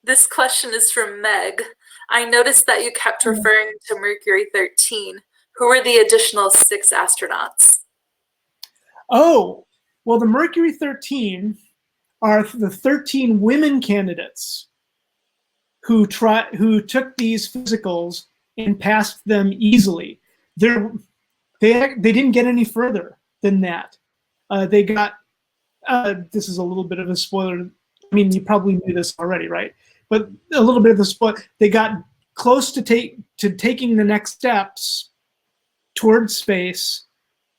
This question is from Meg. I noticed that you kept referring to Mercury 13. Who were the additional 6 astronauts? Oh, well, the Mercury 13 are the 13 women candidates who took these physicals and passed them easily. They didn't get any further than that. They got, this is a little bit of a spoiler. I mean, you probably knew this already, right? But a little bit of the spoiler. They got close to taking the next steps towards space,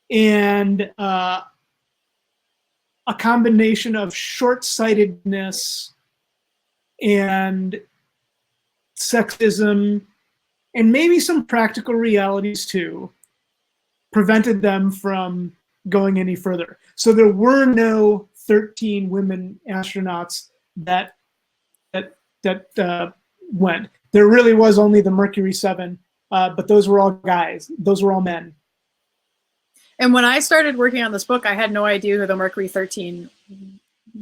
and a combination of short-sightedness and sexism and maybe some practical realities too prevented them from going any further. So there were no 13 women astronauts that went. There really was only the Mercury 7, but those were all guys. Those were all men. And when I started working on this book, I had no idea who the Mercury 13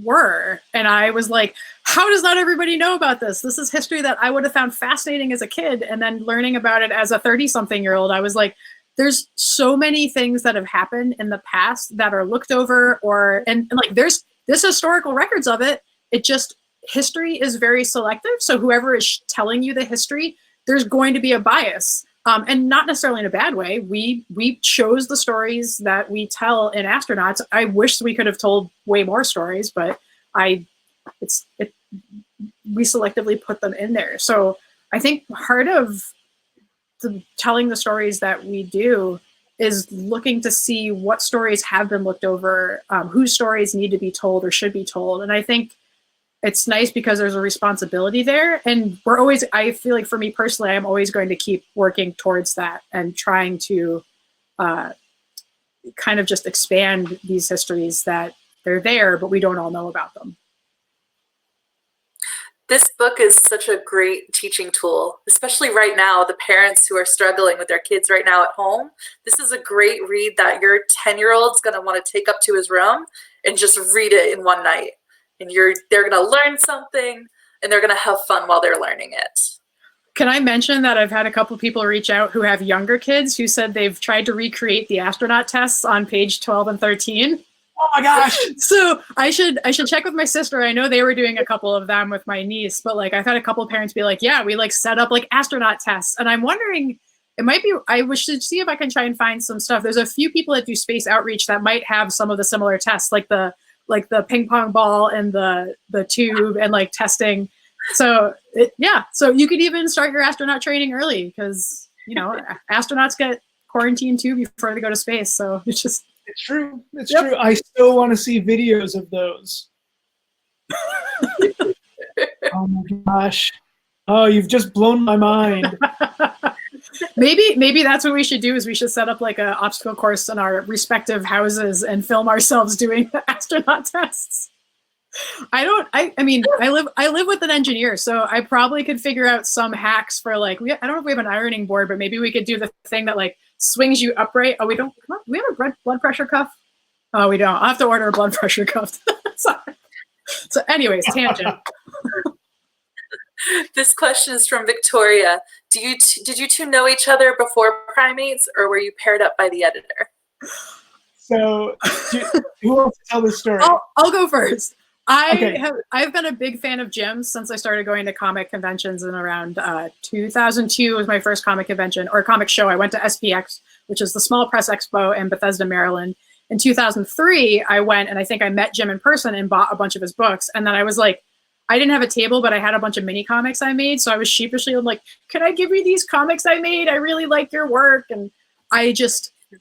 were. And I was like, how does not everybody know about this? This is history that I would have found fascinating as a kid. And then learning about it as a 30-something-year-old, I was like, there's so many things that have happened in the past that are looked over, and like there's historical records of it. It just, history is very selective. So whoever is telling you the history, there's going to be a bias. And not necessarily in a bad way. We chose the stories that we tell in Astronauts. I wish we could have told way more stories, but we selectively put them in there. So I think part of telling the stories that we do is looking to see what stories have been looked over, whose stories need to be told or should be told. And I think it's nice because there's a responsibility there. And I feel like for me personally, I'm always going to keep working towards that and trying to kind of just expand these histories that they're there, but we don't all know about them. This book is such a great teaching tool, especially right now, the parents who are struggling with their kids right now at home. This is a great read that your 10-year-old's going to want to take up to his room and just read it in one night. And they're going to learn something, and they're going to have fun while they're learning it. Can I mention that I've had a couple people reach out who have younger kids who said they've tried to recreate the astronaut tests on page 12 and 13. Oh my gosh. So I should check with my sister. I know they were doing a couple of them with my niece, but like I've had a couple of parents be like, yeah, we like set up like astronaut tests. And I'm wondering, it might be, I should see if I can try and find some stuff. There's a few people that do space outreach that might have some of the similar tests, like the ping pong ball and the tube and like testing. So so you could even start your astronaut training early because, you know, astronauts get quarantined too before they go to space. So it's true. It's true. I still want to see videos of those. Oh my gosh. Oh, you've just blown my mind. Maybe that's what we should do is we should set up like an obstacle course in our respective houses and film ourselves doing the astronaut tests. I live with an engineer, so I probably could figure out some hacks for like, I don't know if we have an ironing board, but maybe we could do the thing that like swings you upright. Oh, we don't, we have a blood pressure cuff? Oh, we don't. I'll have to order a blood pressure cuff. Sorry. So anyways, tangent. This question is from Victoria. Did you two know each other before Primates, or were you paired up by the editor? So who wants to tell this story? I'll go first. I've been a big fan of Jim's since I started going to comic conventions in around 2002 was my first comic convention or comic show. I went to SPX, which is the Small Press Expo in Bethesda, Maryland. In 2003, I went and I think I met Jim in person and bought a bunch of his books. And then I was like, I didn't have a table, but I had a bunch of mini comics I made. So I was sheepishly like, can I give you these comics I made? I really like your work. And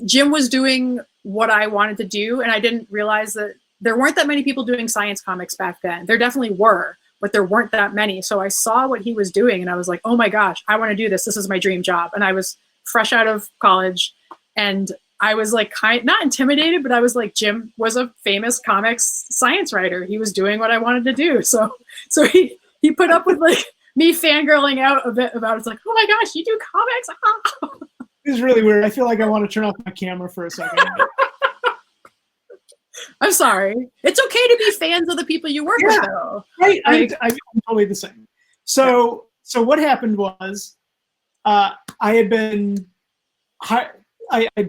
Jim was doing what I wanted to do. And I didn't realize that there weren't that many people doing science comics back then. There definitely were, but there weren't that many. So I saw what he was doing and I was like, oh my gosh, I want to do this. This is my dream job. And I was fresh out of college and I was like, not intimidated, but I was like, Jim was a famous comics science writer. He was doing what I wanted to do. So he put up with like me fangirling out a bit about it. It's like, oh my gosh, you do comics? This is really weird. I feel like I want to turn off my camera for a second. I'm sorry. It's okay to be fans of the people you work with, though. Right. I'm totally the same. So what happened was, I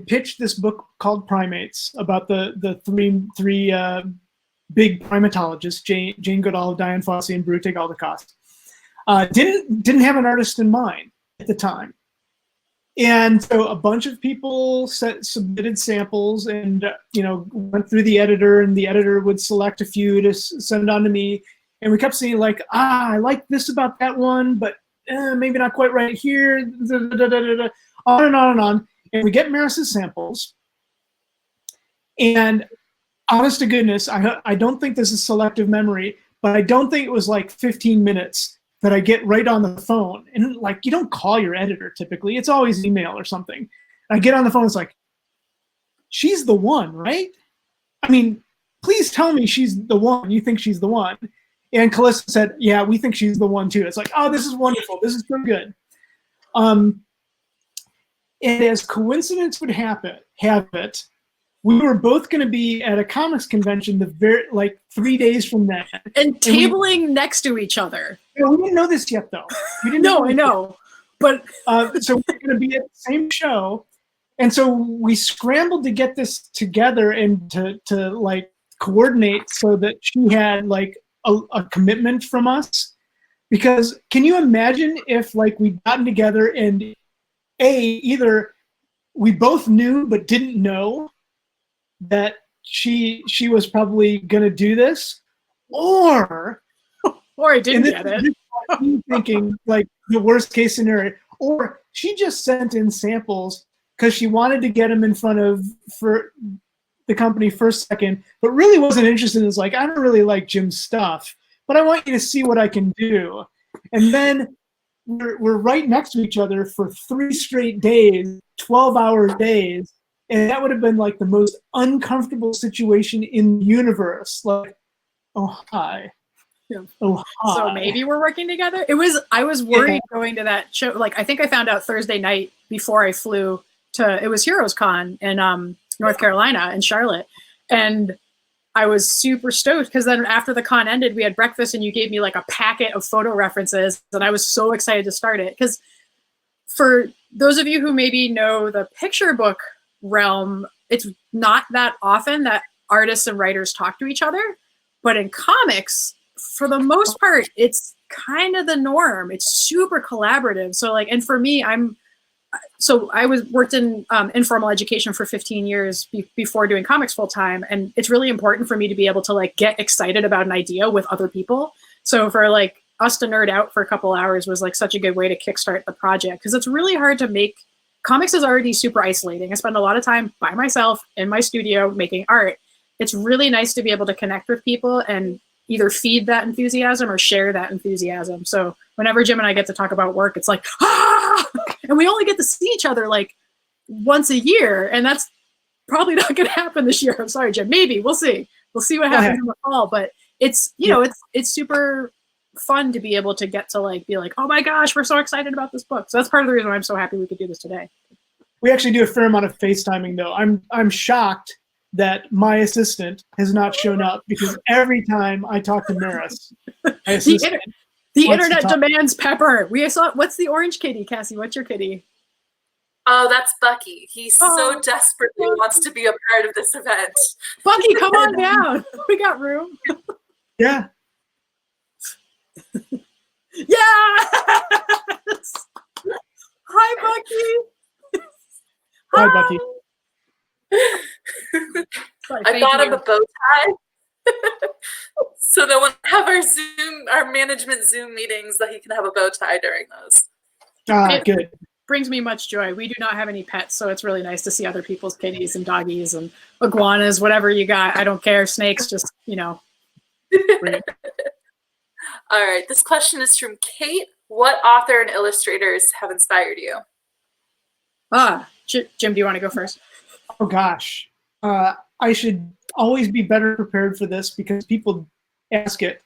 pitched this book called Primates about the three big primatologists, Jane Goodall, Dian Fossey, and Brute Aldecott. Didn't have an artist in mind at the time. And so a bunch of people submitted samples and, went through the editor, and the editor would select a few to send on to me. And we kept saying like, I like this about that one, but maybe not quite right here, on and on and on. And we get Maris's samples. And honest to goodness, I don't think this is selective memory, but I don't think it was like 15 minutes that I get right on the phone. And like, you don't call your editor typically. It's always email or something. I get on the phone, it's like, she's the one, right? I mean, please tell me she's the one. You think she's the one. And Calista said, yeah, we think she's the one too. It's like, oh, this is wonderful. This is so good. And as coincidence would have it, we were both going to be at a comics convention 3 days from then. And tabling next to each other. We didn't know this yet, though. We didn't I know. But so we're going to be at the same show. And so we scrambled to get this together and to like coordinate so that she had like a commitment from us. Because can you imagine if like we'd gotten together and either we both knew but didn't know that she was probably going to do this, or I didn't get it. Thinking like the worst case scenario, or she just sent in samples because she wanted to get them in front of for the company for a second, but really wasn't interested. It's like, I don't really like Jim's stuff, but I want you to see what I can do. And then we're right next to each other for 3 straight days, 12-hour days. And that would have been like the most uncomfortable situation in the universe. Like, oh, hi. Oh, So hi. maybe we're working together. I was worried going to that show. Like, I think I found out Thursday night before I flew it was Heroes Con in North Carolina in Charlotte. And I was super stoked because then after the con ended, we had breakfast and you gave me like a packet of photo references. And I was so excited to start it. Because for those of you who maybe know the picture book realm, it's not that often that artists and writers talk to each other. But in comics, for the most part, it's kind of the norm. It's super collaborative. So like, and for me, I worked in informal education for 15 years before doing comics full time. And it's really important for me to be able to like get excited about an idea with other people. So for like us to nerd out for a couple hours was like such a good way to kickstart the project. Cause it's really hard to make comics is already super isolating. I spend a lot of time by myself in my studio making art. It's really nice to be able to connect with people and either feed that enthusiasm or share that enthusiasm. So whenever Jim and I get to talk about work, it's like, and we only get to see each other like once a year. And that's probably not going to happen this year. I'm sorry, Jim. Maybe we'll see. We'll see what happens in the fall, but it's, you know, it's super fun to be able to get to like, be like, oh my gosh, we're so excited about this book. So that's part of the reason why I'm so happy we could do this today. We actually do a fair amount of FaceTiming though. I'm shocked that my assistant has not shown up because every time I talk to Maris, the internet demands Pepper. We saw, what's the orange kitty, Cassie? What's your kitty? Oh, that's Bucky. He so desperately wants to be a part of this event. Bucky, come on down. We got room. Yeah. Yes! Hi, Bucky. Hi, Bucky. Sorry, I got him a bow tie. So that when we have our management Zoom meetings, that he can have a bow tie during those. Good. Brings me much joy. We do not have any pets, so it's really nice to see other people's kitties and doggies and iguanas, whatever you got. I don't care. Snakes, just, you know. All right. This question is from Kate. What author and illustrators have inspired you? Jim, do you want to go first? Oh gosh, I should always be better prepared for this because people ask it.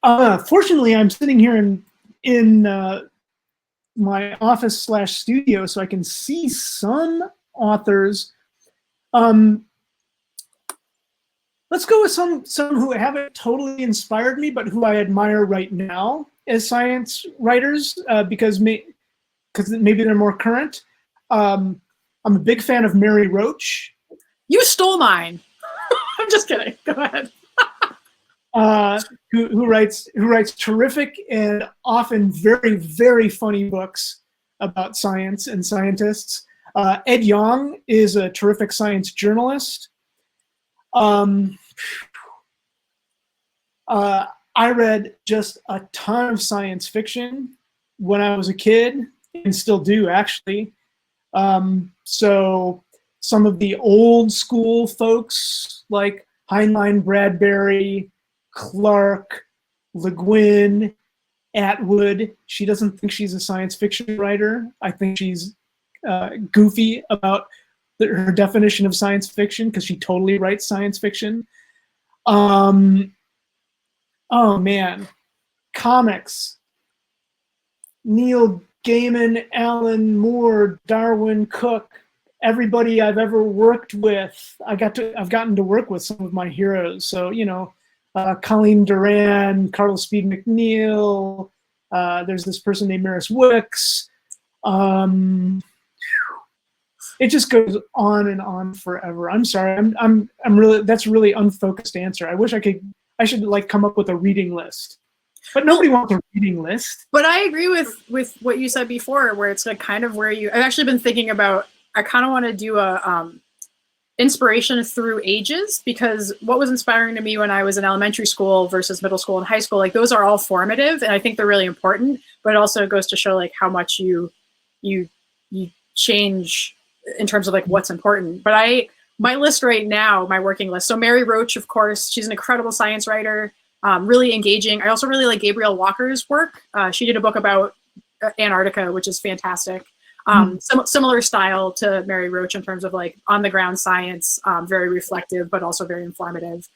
Fortunately, I'm sitting here in my office / studio, so I can see some authors. Let's go with some who haven't totally inspired me, but who I admire right now as science writers because maybe they're more current. I'm a big fan of Mary Roach. You stole mine. I'm just kidding. Go ahead. Who writes terrific and often very, very funny books about science and scientists. Ed Yong is a terrific science journalist. I read just a ton of science fiction when I was a kid and still do actually. So some of the old school folks like Heinlein, Bradbury, Clark, Le Guin, Atwood. She doesn't think she's a science fiction writer. I think she's goofy about her definition of science fiction because she totally writes science fiction. Oh man, comics. Neil Gaiman, Alan Moore, Darwin Cook, everybody I've ever worked with. I've gotten to work with some of my heroes. So, you know, Colleen Duran, Carlos Speed McNeil. There's this person named Maris Wicks. It just goes on and on forever. I'm sorry. I'm really, that's a really unfocused answer. I should like come up with a reading list. But nobody wants a reading list. But I agree with what you said before, where it's like kind of where I've actually been thinking about, I kind of want to do a inspiration through ages, because what was inspiring to me when I was in elementary school versus middle school and high school, like those are all formative and I think they're really important, but it also goes to show like how much you change in terms of like what's important. But my list right now, my working list. So Mary Roach, of course, she's an incredible science writer. Really engaging. I also really like Gabrielle Walker's work. She did a book about Antarctica, which is fantastic. Similar style to Mary Roach in terms of like on the ground science, very reflective, but also very informative.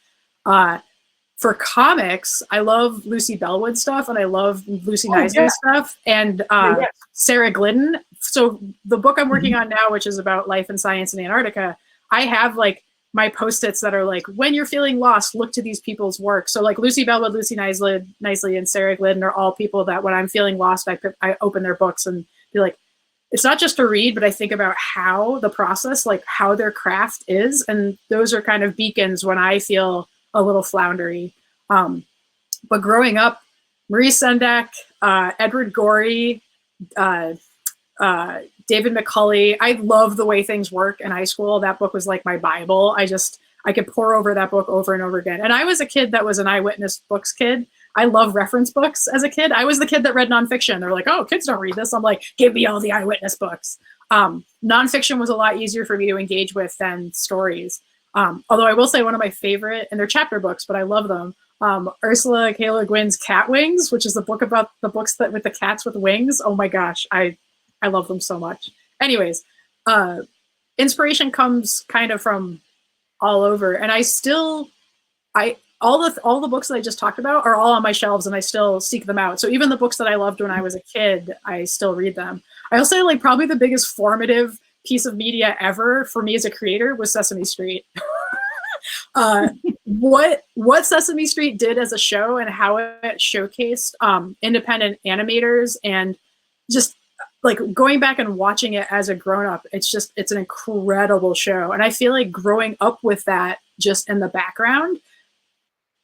for comics, I love Lucy Bellwood stuff, and I love Lucy Oh, Knisley yeah. stuff, and Yes. Sarah Glidden. So the book I'm working on now, which is about life and science in Antarctica, I have like my post-its that are like, when you're feeling lost, look to these people's work. So like Lucy Bellwood, Lucy Knisley, and Sarah Glidden are all people that when I'm feeling lost, I open their books and be like, it's not just to read, but I think about how the process, like how their craft is. And those are kind of beacons when I feel a little floundery. But growing up, Marie Sendak, Edward Gorey, David McCulley. I love the way things work in high school. That book was like my Bible. I could pour over that book over and over again. And I was a kid that was an eyewitness books kid. I love reference books as a kid. I was the kid that read nonfiction. They're like, oh, kids don't read this. I'm like, give me all the eyewitness books. Nonfiction was a lot easier for me to engage with than stories. Although I will say one of my favorite, and they're chapter books, but I love them. Ursula K. Le Guin's Cat Wings, which is the book about the books that with the cats with wings. Oh my gosh, I love them so much. Anyways, inspiration comes kind of from all over, and all the books that I just talked about are all on my shelves, and I still seek them out. So even the books that I loved when I was a kid, I still read them. I also say like probably the biggest formative piece of media ever for me as a creator was Sesame Street. What Sesame Street did as a show and how it showcased independent animators, and just like going back and watching it as a grown-up, it's an incredible show. And I feel like growing up with that just in the background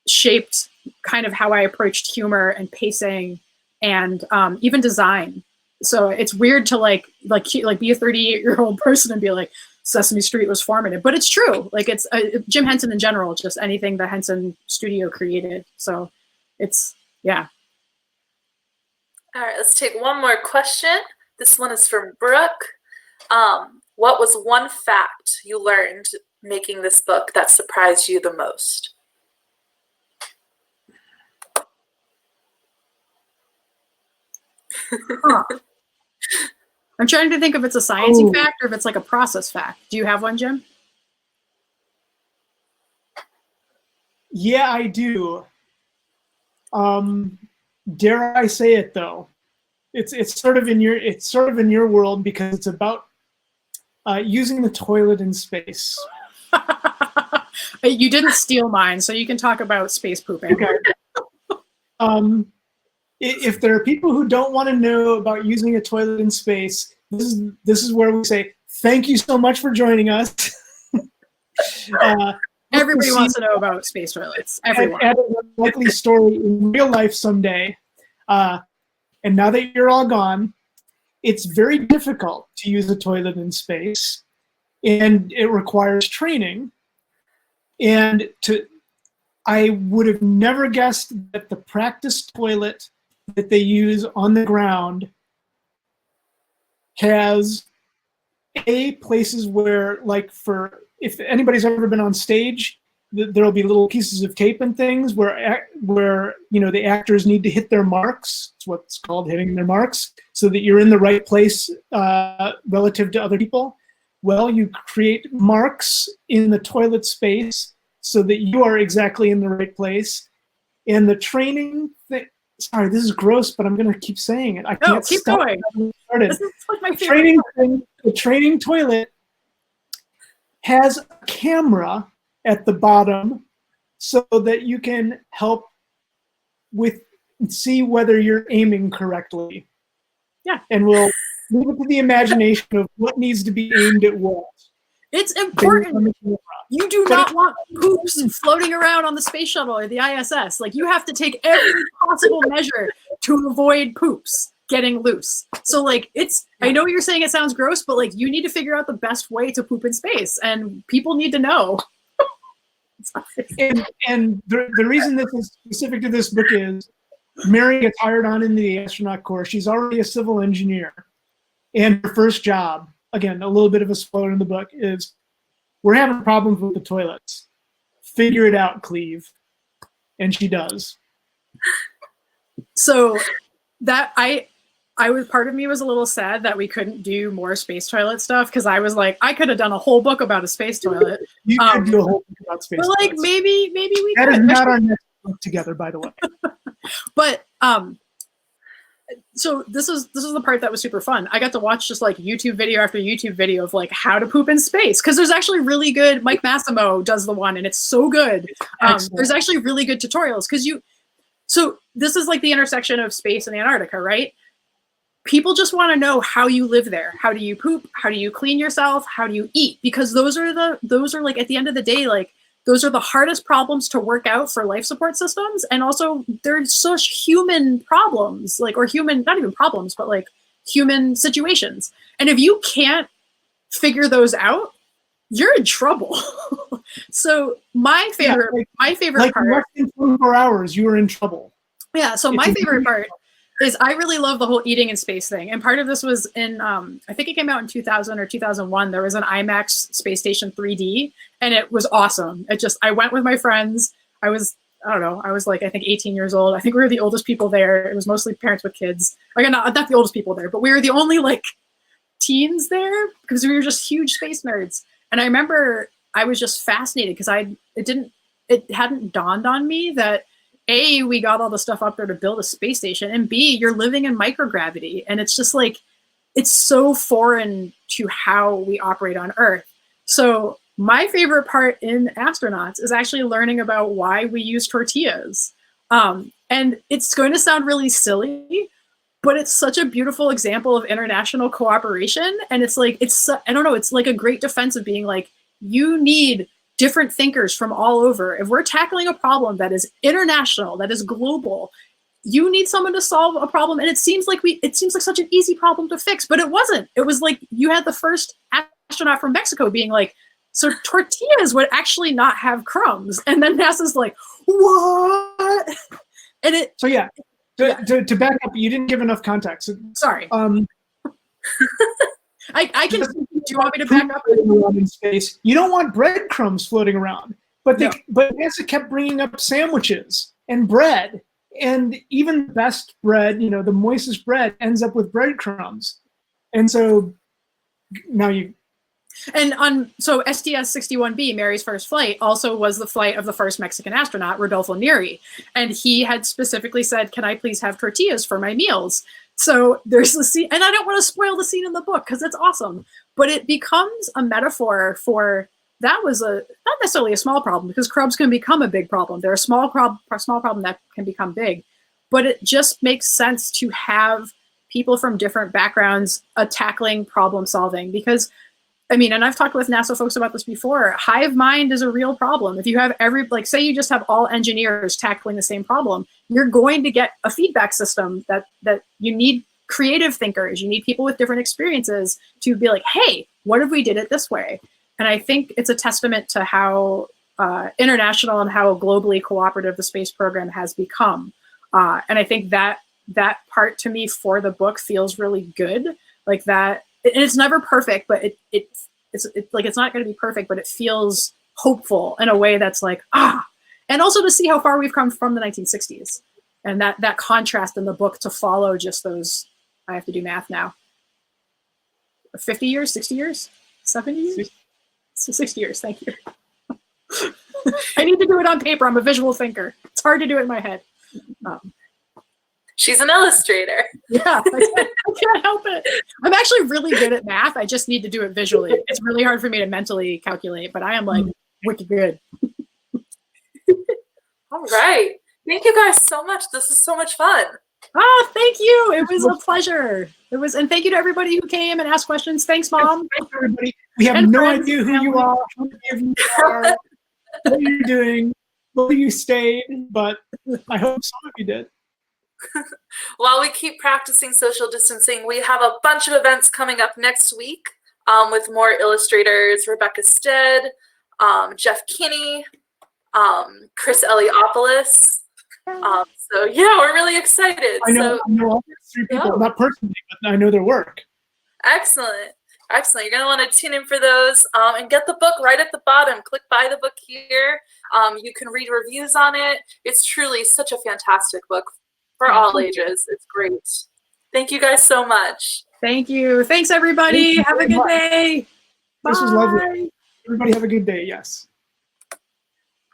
shaped kind of how I approached humor and pacing and even design. So it's weird to like be a 38-year-old person and be like, Sesame Street was formative, but it's true. Like it's Jim Henson in general, just anything the Henson Studio created. So it's, yeah. All right, let's take one more question. This one is from Brooke. What was one fact you learned making this book that surprised you the most? Huh. I'm trying to think if it's a sciencey fact or if it's like a process fact. Do you have one, Jim? Yeah, I do. Dare I say it though? It's sort of in your world because it's about using the toilet in space. You didn't steal mine, so you can talk about space pooping. Okay. If there are people who don't want to know about using a toilet in space, this is where we say thank you so much for joining us. Everybody wants to know about space toilets. Everyone. Add a likely story in real life someday. And now that you're all gone, it's very difficult to use a toilet in space, and it requires training. And I would have never guessed that the practice toilet that they use on the ground has places where, like, if anybody's ever been on stage, there'll be little pieces of tape and things where the actors need to hit their marks. It's what's called hitting their marks, so that you're in the right place relative to other people. Well, you create marks in the toilet space so that you are exactly in the right place. And the training thing, sorry, this is gross, but I'm going to keep saying it. I can't keep stop. going. This is like my favorite The training toilet has a camera at the bottom so that you can help see whether you're aiming correctly. Yeah. And we'll leave it to the imagination of what needs to be aimed at what. It's important. You do not want poops floating around on the space shuttle or the ISS. Like, you have to take every possible measure to avoid poops getting loose. So like, I know you're saying it sounds gross, but like, you need to figure out the best way to poop in space, and people need to know. and the reason this is specific to this book is Mary gets hired on in the astronaut corps. She's already a civil engineer, and her first job, again, a little bit of a spoiler in the book, is we're having problems with the toilets. Figure it out, Cleve. And she does. So that part of me was a little sad that we couldn't do more space toilet stuff, because I was like, I could have done a whole book about a space toilet. You could do a whole book about space but like, toilets. maybe we That could. is not our next book together, by the way. But so this is the part that was super fun. I got to watch just like YouTube video after YouTube video of like how to poop in space, because there's actually really good. Mike Massimo does the one, and it's so good. There's actually really good tutorials because so this is like the intersection of space and Antarctica, right? People just want to know how you live there. How do you poop? How do you clean yourself? How do you eat? Because those are like at the end of the day, like those are the hardest problems to work out for life support systems. And also they're such human problems, like, or human, not even problems, but like human situations. And if you can't figure those out, you're in trouble. So my favorite Like part, less than 24 hours, you were in trouble. yeah. So my favorite part is I really love the whole eating in space thing. And part of this was in, I think it came out in 2000 or 2001. There was an IMAX Space Station 3D, and it was awesome. I went with my friends. I was like, I think 18 years old. I think we were the oldest people there. It was mostly parents with kids. Like, not the oldest people there, but we were the only like teens there because we were just huge space nerds. And I remember I was just fascinated because it hadn't dawned on me that A, we got all the stuff up there to build a space station, and B, you're living in microgravity. And it's just like, it's so foreign to how we operate on Earth. So my favorite part in Astronauts is actually learning about why we use tortillas. And it's going to sound really silly, but it's such a beautiful example of international cooperation. And it's like, I don't know, it's like a great defense of being like, you need different thinkers from all over. If we're tackling a problem that is international, that is global, you need someone to solve a problem. And it seems like such an easy problem to fix, but it wasn't. It was like you had the first astronaut from Mexico being like, so tortillas would actually not have crumbs. And then NASA's like, what? And so yeah, to back up, you didn't give enough context. Sorry. I can. Do you want me to back up? In space, you don't want breadcrumbs floating around. But NASA kept bringing up sandwiches and bread, and even the best bread, the moistest bread, ends up with breadcrumbs. And so now you. And so STS-61B, Mary's first flight, also was the flight of the first Mexican astronaut, Rodolfo Neri. And he had specifically said, can I please have tortillas for my meals? So there's the scene, and I don't want to spoil the scene in the book because it's awesome, but it becomes a metaphor for, that was not necessarily a small problem, because crumbs can become a big problem. They're a small problem that can become big, but it just makes sense to have people from different backgrounds tackling problem solving, because I mean, and I've talked with NASA folks about this before, hive mind is a real problem. If you have say you just have all engineers tackling the same problem, you're going to get a feedback system that you need creative thinkers, you need people with different experiences to be like, hey, what if we did it this way? And I think it's a testament to how international and how globally cooperative the space program has become. And I think that part to me for the book feels really good, like that. And it's never perfect, but it's not going to be perfect, but it feels hopeful in a way that's like, and also to see how far we've come from the 1960s, and that contrast in the book to follow just those, I have to do math now, 50 years, 60 years, 70 years, 60 years. Thank you. I need to do it on paper. I'm a visual thinker. It's hard to do it in my head. She's an illustrator. Yeah, I can't help it. I'm actually really good at math. I just need to do it visually. It's really hard for me to mentally calculate, but I am like wicked good. All right. Thank you guys so much. This is so much fun. Oh, thank you. It was a pleasure. And thank you to everybody who came and asked questions. Thanks, Mom. Thanks, everybody. We have no idea who you are, what you're doing, whether you stayed, but I hope some of you did. While we keep practicing social distancing, we have a bunch of events coming up next week with more illustrators, Rebecca Stead, Jeff Kinney, Chris Eliopoulos. So yeah, we're really excited. I know all these three people, not personally, but I know their work. Excellent. You're going to want to tune in for those and get the book right at the bottom. Click buy the book here. You can read reviews on it. It's truly such a fantastic book for all ages. It's great. Thank you guys so much. Thank you. Thanks, everybody. Have a good day. This was lovely. Everybody have a good day. Yes.